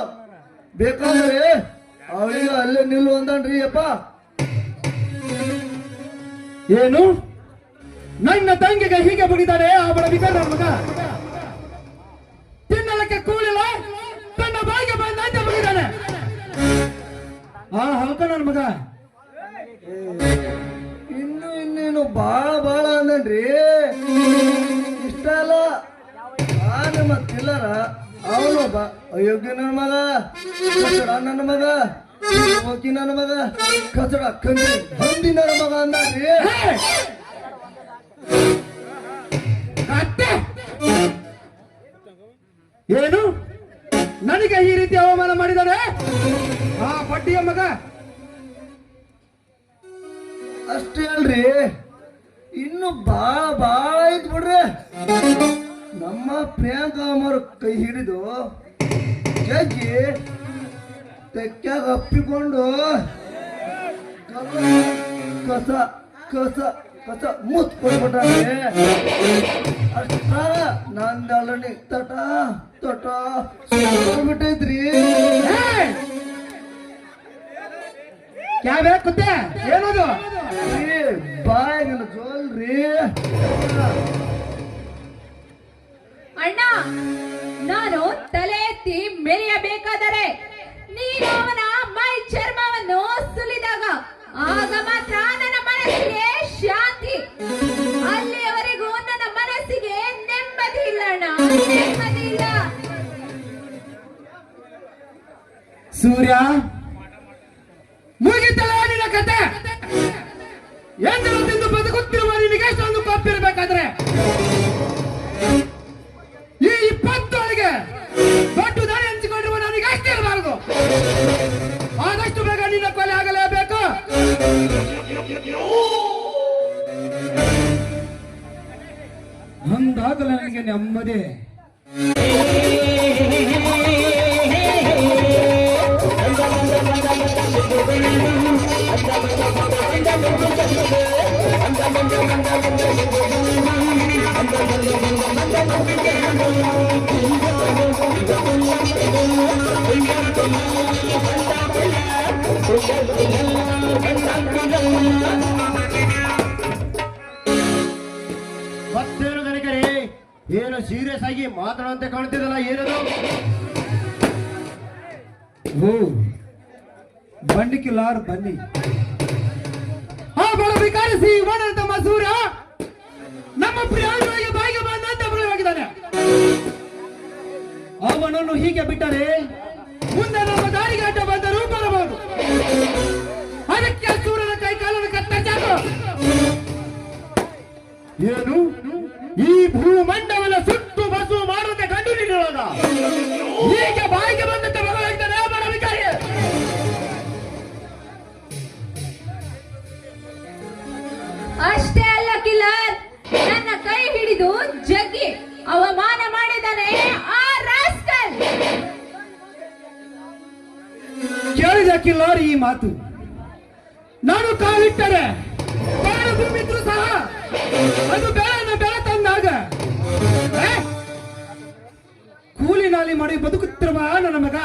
ಬೇಕಾದ್ರೆ ಅವಳಿಗೆ ಅಲ್ಲೇ ನಿಲ್ಲು ಅಂದನ್ರಿ ಅಪ್ಪ. ಏನು ನನ್ನ ತಂಗಿಗೆ ಹೀಗೆ ಬುಗಿದಾರೆ ಆ ಬಡವಿಕಾರ ಮಗ? ತಿನ್ನಲಕ್ಕೆ ಕೂಲಿಲ್ಲ, ತನ್ನ ಬಾಯಿಗೆ ಬಂದಂತೆ ಬುಗಿದಾನೆ ಆ ಹಲ್ಕ ನನ್ನ ಮಗ. ಇನ್ನೇನು ಬಾಳ ಅಂದನ್ರಿ. ಇಷ್ಟ ಅಲ್ಲ, ಆ ನಮ್ಮ ತಿಲ್ಲರ ಅವನೊಬ್ಬ ಅಯೋಗ್ಯ ನನ್ನ ಮಗ, ಕಚಡ ನನ್ನ ಮಗ, ಹೋಗಿ ನನ್ನ ಮಗ, ಕಚಡ ಕಂದಿ ಬಂದಿ ನನ್ನ ಮಗ ಅಂದ್ರಿ. ಏನು ನನಗೆ ಈ ರೀತಿ ಅವಮಾನ ಮಾಡಿದಾನೆ ಆ ಬಡ್ಡಿಯ ಮಗ? ಅಷ್ಟೇ ಅಲ್ರಿ, ಇನ್ನು ಬಾಳ ಐತ್ ಬಿಡ್ರಿ. ನಮ್ಮ ಪ್ರಿಯಾಂಕಾ ಅಮ್ಮರ ಕೈ ಹಿಡಿದು ಜಗ್ಗಿ ತೆಕ್ಕಾಗ ಅಪ್ಪಿಕೊಂಡು ಕಸ ಕಸ ಕಸ ಮುತ್ ಕೊಟ್ಬಿಟ್ಟಾರೆ. ಅಷ್ಟ ನಂದಳನಿ ತಟ ತಟ ಬಿಟ್ಟೈತ್ರಿ. ಯಾವ್ಯಾವ ಕುತ್ತೆ ಏನದು? ಬಾಯಿನ ಜೋಲ್ರಿ. ಅಣ್ಣ, ನಾನು ತಲೆ ಎತ್ತಿ ಮೆರೆಯಬೇಕಾದರೆ ನೀನು ಅವನ ಮೈ ಚರ್ಮವನ್ನು ಸುಲಿದಾಗ ಆಗ ಮಾತ್ರ ನನ್ನ ಮನಸ್ಸಿಗೆ ಶಾಂತಿ. ಅಲ್ಲಿಯವರೆಗೂ ನನ್ನ ಮನಸ್ಸಿಗೆ ನೆಮ್ಮದಿ ಇಲ್ಲ ಅಣ್ಣ, ನೆಮ್ಮದಿ ಇಲ್ಲ. ಸೂರ್ಯ, ಮುಗಿತಲ್ಲ ನಿನ್ನ ಕತೆ. ಎಂದರು ತಿಂದು ಬದುಕುತ್ತಿರುವ ನಿನಗೆ ಎಷ್ಟೊಂದು ಕೊಪ್ಪಿರ್ಬೇಕಾದ್ರೆ ಈ 20 ಒಳಗೆ ದೊಡ್ಡ ದಾರಿ ಹಂಚಿಕೊಂಡಿರುವ ನನಗೆ ಅಷ್ಟಿರಬಾರದು. ಆದಷ್ಟು ಬೇಗ ನಿನ್ನ ಕೊಲೆ ಆಗಲೇಬೇಕು. ಅಂದಾಗಲೇ ನನಗೆ ನೆಮ್ಮದಿ. ಮತ್ತೇನು ಗಣಿಕರೇ, ಏನು ಸೀರಿಯಸ್ ಆಗಿ ಮಾತಾಡುವಂತೆ ಕಾಣ್ತಿದಲ್ಲ, ಏನದು? ಓ ಬಂಡಿಕಿಲ್ಲಾರು ಬನ್ನಿ. ಆ ಬಡವಿಕಾರಿಸಿ ಓಡಾಡ ತಮ್ಮ ಸೂರ್ಯ ನಮ್ಮ ಪ್ರಿಯಾಂಕನಿಗೆ ಬಾಯಿಗೆ ಬಂದಂತೆ ಬರವಾಗಿದ್ದಾನೆ. ಅವನನ್ನು ಹೀಗೆ ಬಿಟ್ಟರೆ ಮುಂದೆ ನಮ್ಮ ದಾರಿಗೆ ಅಡ್ಡ ಬಂದರೂ ಬರಬಹುದು. ಅದಕ್ಕೆ ಸೂರ್ಯನ ಕೈ ಕಾಲನ್ನು ಕತ್ತರಿಸಾಕು. ಏನು ಈ ಭೂಮಂಡವನ ಸುಟ್ಟು ಬಸು ಮಾಡುತ್ತೆ ಕಂಡು ನಿಲ್ಲೋದ ಹೀಗೆ ಬಾಯಿಗೆ ಬಂದಂತೆ ಬರವಾಗಿದ್ದಾನೆ ಆ ಬಡವಿಕಾರಿ. ಅಷ್ಟೇ ಅಲ್ಲ ಕಿಲ್ಲರ್, ನನ್ನ ಕೈ ಹಿಡಿದು ಜಗ್ಗಿ ಅವಮಾನ ಮಾಡಿದಾನೆ ಆ ರಾಸ್ಕಲ್. ಕೇಳಿದ ಕಿಲ್ಲರ್ ಈ ಮಾತು. ನಾನು ಕಾಲಿಟ್ಟರೆ ಬಾಳು ಭೂಮಿದ್ರು ಸಹ ಅದು ಬೆಳೆ ತಂದಾಗ ಕೂಲಿ ನಾಲಿ ಮಾಡಿ ಬದುಕುತ್ತಿರುವ ನನ್ನ ಮಗ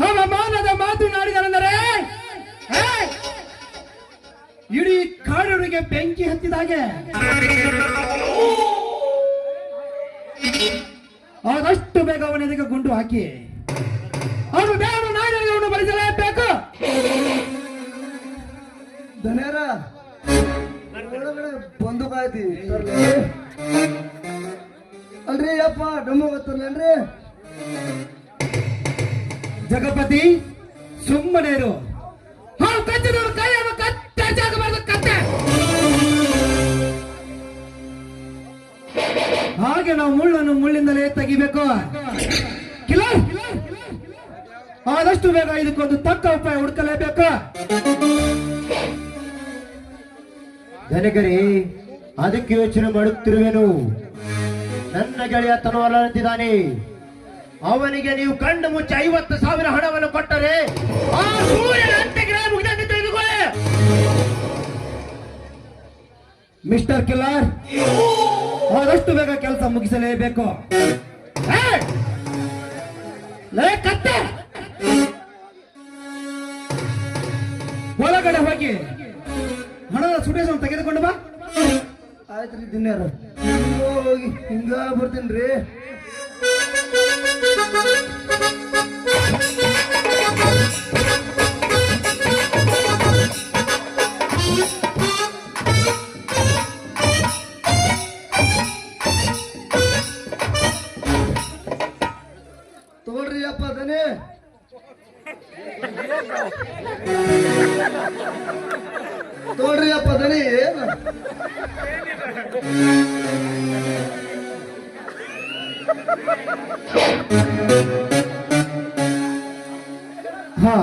ಅವಮಾನದ ಮಾತನಾಡಿದನೆಂದರೆ ಇಡೀ ಕಾಡೂರಿಗೆ ಬೆಂಕಿ ಹತ್ತಿದಾಗೆ. ಆದಷ್ಟು ಬೇಗ ಅವನಿಗೆ ಗುಂಡು ಹಾಕಿ ಅವನು ಬೇಡ ನಾಯಿಗಳನ್ನು ಬರೆಸಲೇಬೇಕು. ಧನ್ಯರ ಒಳಗಡೆ ಬಂದೂಕಾಯ್ತಿ ಅಲ್ರಿ ಅಪ್ಪ, ಡಮ್ಮು ಗೊತ್ತಲ್ಲೇನ್ರಿ? ಜಗಪತಿ ಸುಮ್ಮನೆ ಇರು. ಹಾವು ಕಚ್ಚಿದವರು ಕೈಯನ್ನು ಕತ್ತಾಗಬಾರದು, ಕತ್ತೆ. ಹಾಗೆ ನಾವು ಮುಳ್ಳನ್ನು ಮುಳ್ಳಿಂದಲೇ ತೆಗಿಬೇಕು. ಕಿಲರ್ ಆದಷ್ಟು ಬೇಗ ಇದಕ್ಕೊಂದು ತಕ್ಕ ಉಪಾಯ ಹುಡುಕಲೇಬೇಕು. ಧನಿಕರಿ ಅದಕ್ಕೆ ಯೋಚನೆ ಮಾಡುತ್ತಿರುವೆನು. ನನ್ನ ಗೆಳೆಯ ತನವಲ್ಲಂತಿದ್ದಾನೆ. ಅವನಿಗೆ ನೀವು ಕಣ್ಣು ಮುಚ್ಚಿ 50,000 ಹಣವನ್ನು ಕೊಟ್ಟರೆ ಆ ಸೂರ್ಯನ ಅಂತ್ಯಕ್ರಿಯೆ ಮುಗಿದಂತೆ ತೆಗೆದುಕೊಳ್ಳಿ. ಮಿಸ್ಟರ್ ಕಿಲ್ಲರ್, ಆದಷ್ಟು ಬೇಗ ಕೆಲಸ ಮುಗಿಸಲೇಬೇಕು. ಏಯ್! ಲೇ ಕತ್ತೆ, ಒಳಗಡೆ ಹೋಗಿ ಹಣದ ಸುಡೇಶನ್ ತೆಗೆದುಕೊಂಡು ಬಾ. ಆಯ್ತ್ರಿ ದಿನ್ಯಾರ ಹೋಗಿ ಹಿಂಗ ಬರ್ತೀನಿ. ತಗೊಳ್ರಿ ಅಪ್ಪ ದನಿ. ತಗೊಳ್ರಿ ಅಪ್ಪ ದನಿ. ಏನು ಹಾ,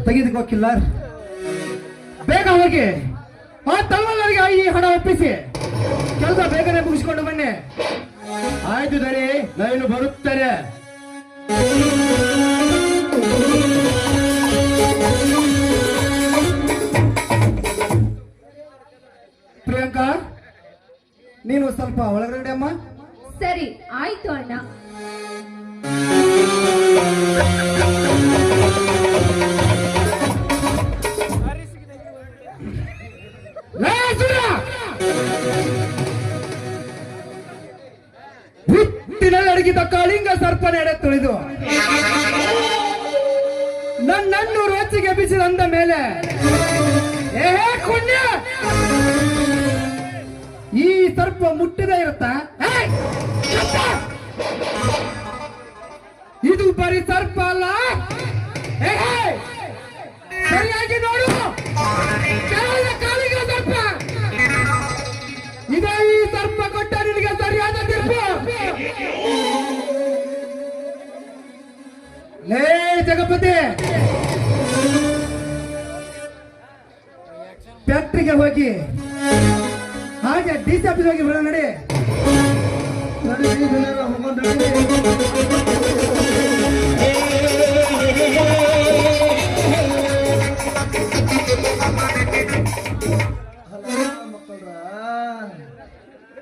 ತೆಗೆದುಕೋ ಕಿಲ್ಲರ್. ಬೇಗ ಹೋಗಿ ಆ ತಲವಾರಿಗೆ ಈ ಹಣ ಒಪ್ಪಿಸಿ ಕೆಲಸ ಬೇಗನೆ ಮುಗಿಸಿಕೊಂಡು ಬನ್ನಿ. ಆಯ್ತು ಧನಿ, ನಾನು ಬರುತ್ತೇನೆ. ಪ್ರಿಯಾಂಕಾ, ನೀನು ಸ್ವಲ್ಪ ಒಳಗಡೆ ಅಮ್ಮ. ಸರಿ ಆಯ್ತು ಅಣ್ಣ. ಹುಟ್ಟಿನಲ್ಲಿ ಅಡಗಿದ ಕಾಳಿಂಗ ಸರ್ಪನ ಎಡೆ ತುಳಿದು ನನ್ನನ್ನು ರೋಚಿಗೆ ಬಿಸಿದಂದ ಮೇಲೆ ಪುಣ್ಯ ಈ ಸರ್ಪ ಮುಟ್ಟಿದ ಇರುತ್ತಾ? ಇದು ಬರೀ ಸರ್ಪ ಅಲ್ಲ. ಸರಿಯಾಗಿ ನೋಡು, ಕಾಲಿಗೆ ಸರ್ಪ. ಇದೇ ಈ ಸರ್ಪ ಕೊಟ್ಟ ನಿನಗೆ ಸರಿಯಾದ ತೀರ್ಪು. ಲೇ ಜಗಪತಿ, ಫ್ಯಾಕ್ಟ್ರಿಗೆ ಹೋಗಿ ಹಾಗೆ ಡಿಸಿ ಆಫೀಸ್ ಹೋಗಿ ಬಿಡ. ನಡಿ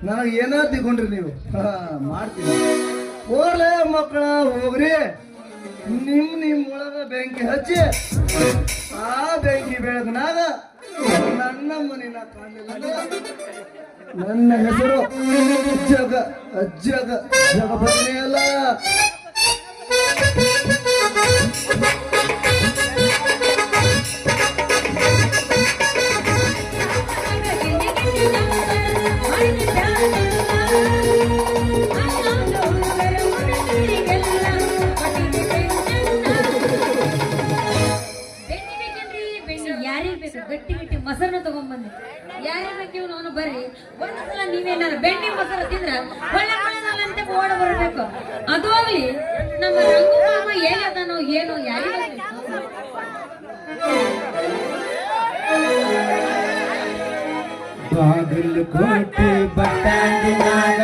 ನನಗೆ ಏನೋ ತಿಳ್ಕೊಂಡ್ರಿ ನೀವು. ಮಾಡ್ತೀನಿ. ಹೋಗ್ಲೇ ಮಕ್ಕಳ ಹೋಗ್ರಿ. ನಿಮ್ ಒಳಗ ಬೆಂಕಿ ಹಚ್ಚಿ ಆ ಬೆಂಕಿ ಬೆಳಗ್ನಾಗ ನನ್ನ ಮನಿನ ಕಾಣಲಿಲ್ಲ. ನನ್ನ ಹೆಸರು ಜಗಪತ್ನಿ ಅಲ್ಲ. ಗಟ್ಟಿ ಗಟ್ಟಿ ಮೊಸರನ್ನ ತಗೊಂಡ್ಬಂದೆ. ಯಾರೇ ಬೇಕು ಇವನು ಅವನು ಬರ್ರಿ. ಒಂದ್ಸಲ ನೀವೇನಾದ್ರು ಬೆಣ್ಣೆ ಮೊಸರು ತಿಂದ್ರ ಹೊಳೆ ಓಡ ಬರಬೇಕು. ಅದು ಹೋಗ್ಲಿ, ನಮ್ಮ ರಂಗು ಮಾಮ ಏನದನೋ ಏನೋ ಯಾರಿಗೂ ಬಾಗಲಕೋಟೆ ಬಟ್ಟಾಂಡಿನಾಗ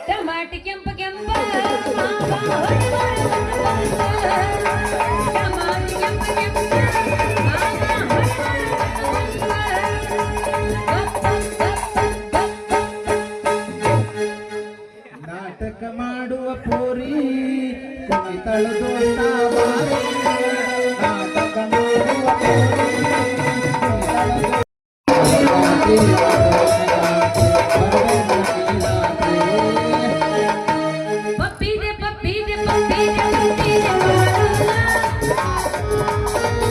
ಟಮಾಟಿ ಕೆಂಪ ಕೆಂಪ ಟಮಾಟಿ ಕೆಂಪ ಕೆಂಪ ಪೂರಿ ಕುಣಿತಳು ದೋಸ್ತ ಬಾರಿ ನಾಟಕ ನೋಡುವ ಪೂರಿ ಪಪ್ಪಿದೆ ಪಪ್ಪಿದೆ ಪಪ್ಪಿದೆ ಪಪ್ಪಿದೆ ಮಾರುಲ.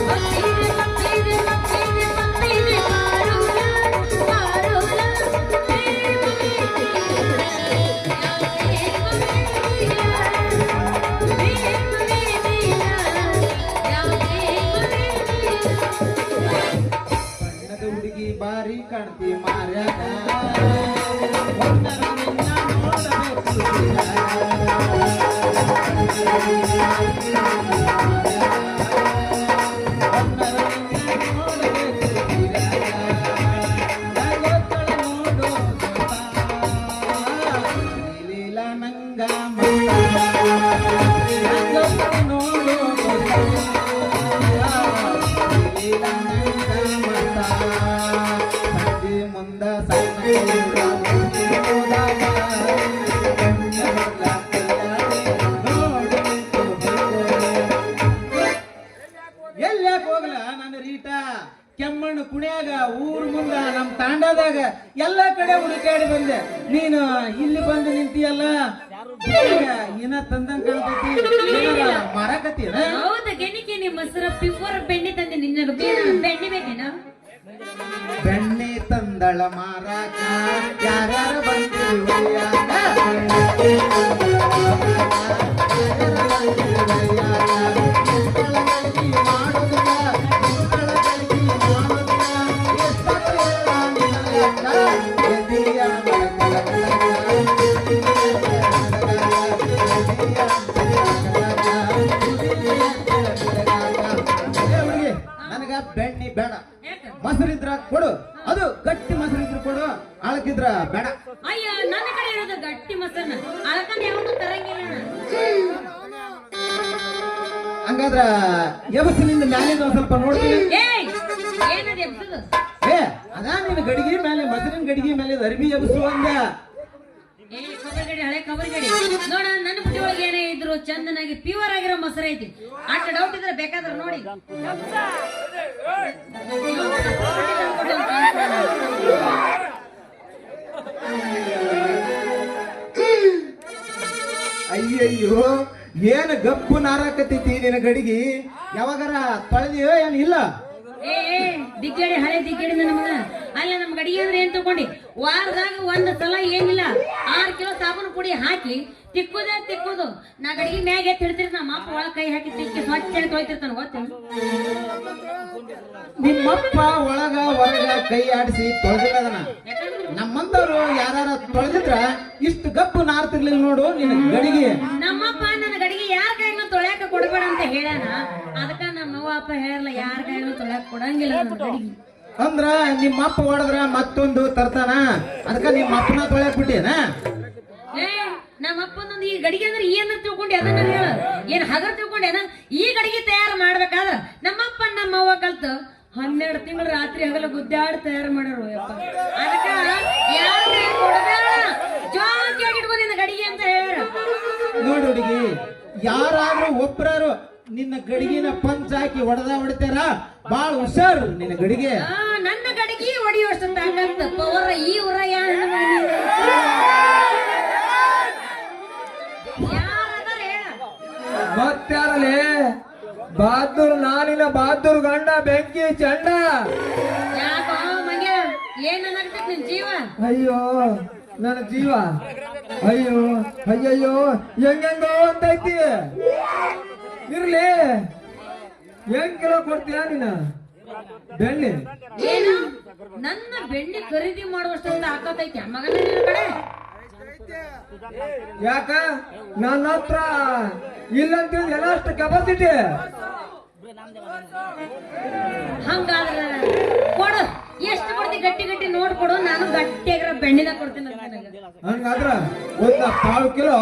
ಪಪ್ಪಿದೆ ಪಪ್ಪಿದೆ ಪಪ್ಪಿದೆ ಪಪ್ಪಿದೆ ಮಾರುಲ, ಮಾರುಲ. ಪ್ರೇಮ ಬೇಡಿಯ, ಪ್ರೇಮ ಬೇಡಿಯ, ಪ್ರೇಮ ಬೇಡಿಯ, ಪ್ರೇಮ ಬೇಡಿಯ. ಬಣ್ಣದ ಹುಡುಗಿ ಬಾರಿ ಕಾಣ್ತಿ ಮಾರ್ಯಾಗ ಒಂದರ ನಿನ್ನ ನೋಡಬೇಕು ಲೀಲಾ ನಂಗ ನೋಡು ಸಂಜೆ ಮುಂದ ಎಲ್ಲಾಕ ಹೋಗ್ಲ ನನ್ನ ರೀಟ ಕೆಮ್ಮಣ್ಣು ಕುಣಿಯಾಗ ಊರ್ ಮುಂದ ನಮ್ ತಾಂಡದಾಗ ಎಲ್ಲಾ ಕಡೆ ಹುಡುಕಾಡಿ ಬಂದೆ ನೀನು ಇಲ್ಲಿ ಬಂದು ನಿಂತಿಯಲ್ಲ ಏನ ತಂದಂಗ ಕಾಣ್ತೈತಿ ಮಾರಾಕತ್ತೀನ ಹೌದ ಗೆಣಿಕೆ ನಿಮ್ಮ ಹೆಸರು ಪಿಫೋರ್ ಬೆಣ್ಣೆ ತಂದೆ ನಿನ್ನ ಬೆಣ್ಣೆ ಬೇಕೇನಾ ಬೆಣ್ಣೆ ತಂದಳ ಮಾರಾಕ ಯಾರ್ಯಾರ ಬಂದಿರುವಯ್ಯ ನನಗ ಬೆಣ್ಣೆ ಬೇಡ ಮೊಸರಿದ್ರ ಕೊಡು ಅದು ಗಟ್ಟಿ ಮೊಸರಿದ್ರ ಕೊಡು ಅಳಕಿದ್ರ ಬೇಡ ಅಯ್ಯ ನನ್ನ ಕಡೆ ಇರೋದು ಗಟ್ಟಿ ಮೊಸರನ್ನ ಅಳಕಂದ ಯಾವನು ತರಂಗಿಲ್ಲ ಹಂಗಾದ್ರ ಎಬಸಿನಿಂದ ಮ್ಯಾಲಿಂದ ಒಂದ್ ಸ್ವಲ್ಪ ನೋಡ್ತೀನಿ ಏಯ್ ಏನದು ಎಬ್ಸದು ಏ ಅದಾ ನಿನ್ನ ಗಡಿಗೆ ಮೇಲೆ ಮೊಸರಿನ ಗಡಿಗೆ ಮೇಲೆ ಅರಿವಿ ಎಬಸು ಅಂದ ಏ ಕಬರ್ಗಡಿ ಹಳೆ ಕಬರ್ಗಡಿ ನೋಡ ನನ್ನ ಬುಟ್ಟಿ ಒಳಗೆ ಏನೇ ಇದ್ರು ಚಂದನಾಗಿ ಪ್ಯೂರ್ ಆಗಿರೋ ಮೊಸರು ಐತಿ ಅಟ್ಟ ಡೌಟ್ ಇದ್ರೆ ಬೇಕಾದ್ರೆ ನೋಡಿ ಅಯ್ಯಯ್ಯೋ ಏನ್ ಗಪ್ಪು ನಾರಾಕತೈತಿ ನಿನ್ನ ಗಡಿಗೆ ಯಾವಾಗಾರ ತೊಳೆದಿಯೋ ಏನ್ ಇಲ್ಲ ಏ ದಿಗ್ಗಡಿ ಹಳೆ ದಿಗ್ಗಡಿ ನನ್ನ ಮಗ ಅಲ್ಲ ನಮ್ ಗಡಿಗೆ ಅಂದ್ರೆ ಏನ್ ತಗೊಂಡಿ ವಾರದಾಗ ಒಂದ್ ಸಲ ಏನಿಲ್ಲ 6 ಕಿಲೋ ಸಾಬೂನು ಪುಡಿ ಹಾಕಿ ತಿಕ್ಕುದು ನಾ ಗಡಿಗೆ ಮ್ಯಾಗ ಎತ್ತಿ ಹಿಡ್ತಿರ್ ನಮ್ಮ ಅಪ್ಪ ಒಳಗ್ ಕೈ ಹಾಕಿ ತಿಕ್ಕಿ ಸ್ವಚ್ಛ ತೊಳಿತಿರ್ತಾನ ಗೊತ್ತೇನು ನಿಮ್ಮಪ್ಪ ಒಳಗ ಹೊರಗ ಕೈ ಆಡಿಸಿ ತೊಳೆದಿಲ್ಲ ಅದನ್ನ ಯಾಕಂದ್ರೆ ನಮ್ಮಂತವ್ರು ಯಾರ ತೊಳೆದಿದ್ರ ಇಷ್ಟು ಗಪ್ಪು ನಾರ್ತಿರ್ಲಿಲ್ಲ ನೋಡು ನಿನ್ನ ಗಡಿಗೆ ನಮ್ಮಪ್ಪ ನನ್ನ ಗಡಿಗೆ ಯಾರ ಕೈನೂ ತೊಳ್ಯಾಕ ಕೊಡಬೇಡ ಅಂತ ಹೇಳ್ಯಾನ ಅದಕ್ಕ ನಮ್ಮವ್ವ ಅಪ್ಪ ಹೇಳಲ್ಲ ಯಾರ ಕೈನೂ ತೊಳ್ಯಾಕ ಕೊಡಂಗಿಲ್ಲ ನನ್ನ ಗಡಿಗೆ ಅಂದ್ರ ನಿಮ್ಮಪ್ಪ ಹೊಡೆದ್ರ ಮತ್ತೊಂದು ತರ್ತಾನ ಅದಕ್ಕ ನಿಮ್ಮ ಅಪ್ಪನ ತೊಳ್ಯಾಕ್ ಬಿಟ್ಟೇನ ಏ ನಮ್ಮಪ್ಪನೊಂದು ಈ ಗಡಿಗೆ ಅಂದ್ರೆ ಏನ್ ತಿಳ್ಕೊಂಡಿ ಅದನ್ನ ಹೇಳ ಏನ್ ಹಗರ್ ತಿಳ್ಕೊಂಡೇನ ಈ ಗಡಿಗೆ ತಯಾರು ಮಾಡ್ಬೇಕಾದ್ರ ನಮ್ಮಪ್ಪ ನಮ್ಮವ್ವ ಕಲ್ತು 12 ತಿಂಗಳು ರಾತ್ರಿ ಹಗಲ ಗುದ್ದಾಡಿ ತಯಾರು ಮಾಡ್ಯಾರ ಯಪ್ಪ ಅದಕ್ಕ ಯಾರ ಕೈ ಕೊಡಬೇಡ ಜೋಕಿಯಾಗಿ ಇಟ್ಕೊ ನಿನ್ನ ಗಡಿಗೆ ಅಂತ ಹೇಳ್ಯಾರ ನೋಡಿ ಹುಡುಗಿ ಯಾರಾದ್ರೂ ಒಬ್ರಾರು ನಿನ್ನ ಗಡಿಗಿನ ಪಂಚ್ ಹಾಕಿ ಹೊಡಿತಾರ ಬಾಳ ಹುಷಾರು ನಿನ್ನ ಗಡಿಗೆ ನನ್ನ ಗಡಿಗೆ ಹೊಡಿಯೋಷ್ಟು ತಾಕತ್ತ ಪವರ ಈ ಊರ ಯಾರದಾರ ಹೇಳ ಮತ್ತಾರಲೇ ಬಹದ್ದೂರ್ ನಾನಿನ ಬಹದ್ದೂರ್ ಗಂಡ ಬೆಂಕಿ ಚಂಡ ಯಾಕ ಮಂಗ್ಯ ಏನ್ ಅನ್ನಕತ್ತೈತಿ ನಿನ್ ಜೀವ ಅಯ್ಯೋ ನನ್ನ ಜೀವ ಅಯ್ಯೋ ಅಯ್ಯಯ್ಯೋ ಹೆಂಗೋ ಅಂತೈತಿ ಇರ್ಲಿ ಹೆಂಗ್ ಕಿಲೋ ಕೊಡ್ತೀಯ ನೀನ ಬೆಣ್ಣೆ ಏನು ನನ್ನ ಬೆಣ್ಣೆ ಖರೀದಿ ಮಾಡುವಷ್ಟು ತಾಕತ್ತೈತಿ ಮಗನ ನಿನ್ನ ಕಡೆ ಯಾಕ ನನ್ನ ಹತ್ರ ಇಲ್ಲಂತ ಎಲ್ಲ ಅಷ್ಟು ಕೆಪಾಸಿಟಿ ಹಂಗಾದ್ರ ಕೊಡು ಎಷ್ಟು ಕೊಡ್ತಿ ಗಟ್ಟಿ ಗಟ್ಟಿ ನೋಡ್ಕೊಡು ನಾನು ಗಟ್ಟಿಯಾಗಿರೋ ಬೆಣ್ಣಿನ ಕೊಡ್ತೀನಿ ಹಂಗಾದ್ರ ಒಂದ 1/4 ಕಿಲೋ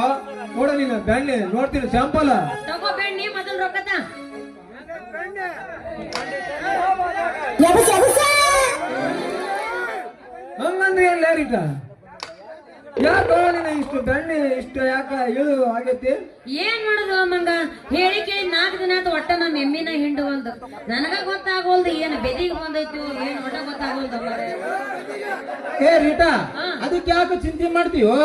ಕೊಡ ನೀನು ಬೆಣ್ಣೆ ನೋಡ್ತೀನಿ ಸ್ಯಾಂಪಲ್ ತಗೋ ಬೆಣ್ಣಿ ಮೊದಲು ರೊಕ್ಕತ ಹಂಗಂದ್ರೆ ಏನ್ ಲೇರಿಟ ಯಾಕೋ ನೀನು ಇಷ್ಟು ಬೆಣ್ಣೆ ಇಷ್ಟು ಯಾಕ ಇಳು ಆಗೈತಿ? ಏನ್ ಮಾಡುದು ಮಂಗ ಹೇಳಿ ಕೇಳಿ 4 ದಿನ ಆತ ಒಟ್ಟ ನಮ್ಮ ಎಮ್ಮಿನ ಹಿಂಡುವಲ್ದು ನನಗ ಗೊತ್ತಾಗೋಲ್ದು ಏನ್ ಬೆದಿಗೆ ಬಂದೈತಿ ಏನ್ ಒಟ್ಟ ಗೊತ್ತಾಗೋಲ್ದು ಮಾರ್ರೆ. ಏ ರೀಟಾ, ಅದಕ್ಕೆ ಯಾಕೆ ಚಿಂತೆ ಮಾಡ್ತೀವೋ?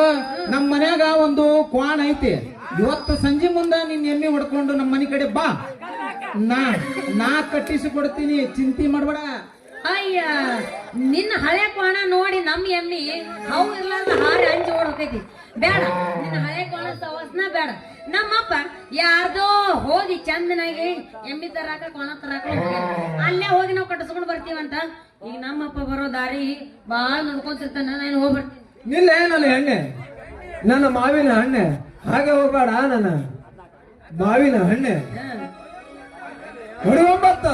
ನಮ್ಮ ಮನ್ಯಾಗ ಒಂದು ಕ್ವಾಣ ಐತಿ. ಇವತ್ತು ಸಂಜೆ ಮುಂದ ನಿನ್ ಎಮ್ಮೆ ಹೊಡ್ಕೊಂಡು ನಮ್ಮ ಮನೆ ಕಡೆ ಬಾ, ನಾ ಕಟ್ಟಿಸಿ ಕೊಡ್ತೀನಿ, ಚಿಂತೆ ಮಾಡ್ಬೇಡ. ಅಯ್ಯ ನಿನ್ನ ಹಳೆ ಕೋಣ ನೋಡಿ ನಮ್ಮ ಎಮ್ಮಿ ಅವು ಇರ್ಲಾರ್ದ ಹಾರಿ ಅಂಜಿ ಓಡ್ ಹೋಗೈತಿ. ಬೇಡ, ನಿನ್ನ ಹಳೆ ಕೋಣ ಸವಾಸನ ಬೇಡ. ನಮ್ಮಪ್ಪ ಯಾರ್ದೋ ಹೋಗಿ ಚಂದನಾಗಿ ಎಮ್ಮಿ ತರಾಕ ಕೋಣ ತರಾಕ ಅಲ್ಲೇ ಹೋಗಿ ನಾವು ಕಟ್ಟಿಸ್ಕೊಂಡ್ ಬರ್ತೀವಂತ. ಈಗ ನಮ್ಮಪ್ಪ ಬರೋ ದಾರಿ ಬಾಳ ನೋಡ್ಕೊಂತಿರ್ತಾನ, ನಾನು ಹೋಗ್ಬರ್ತೀನಿ. ನಿಲ್ಲ ನನ್ನ ಹೆಣ್ಣೆ, ನನ್ನ ಮಾವಿನ ಹಣ್ಣೆ, ಹಾಗೆ ಹೋಗ್ಬೇಡ. ನನ್ನ ಮಾವಿನ ಹಣ್ಣೆ ಹೊಡಿಗೊಂಬತ್ತ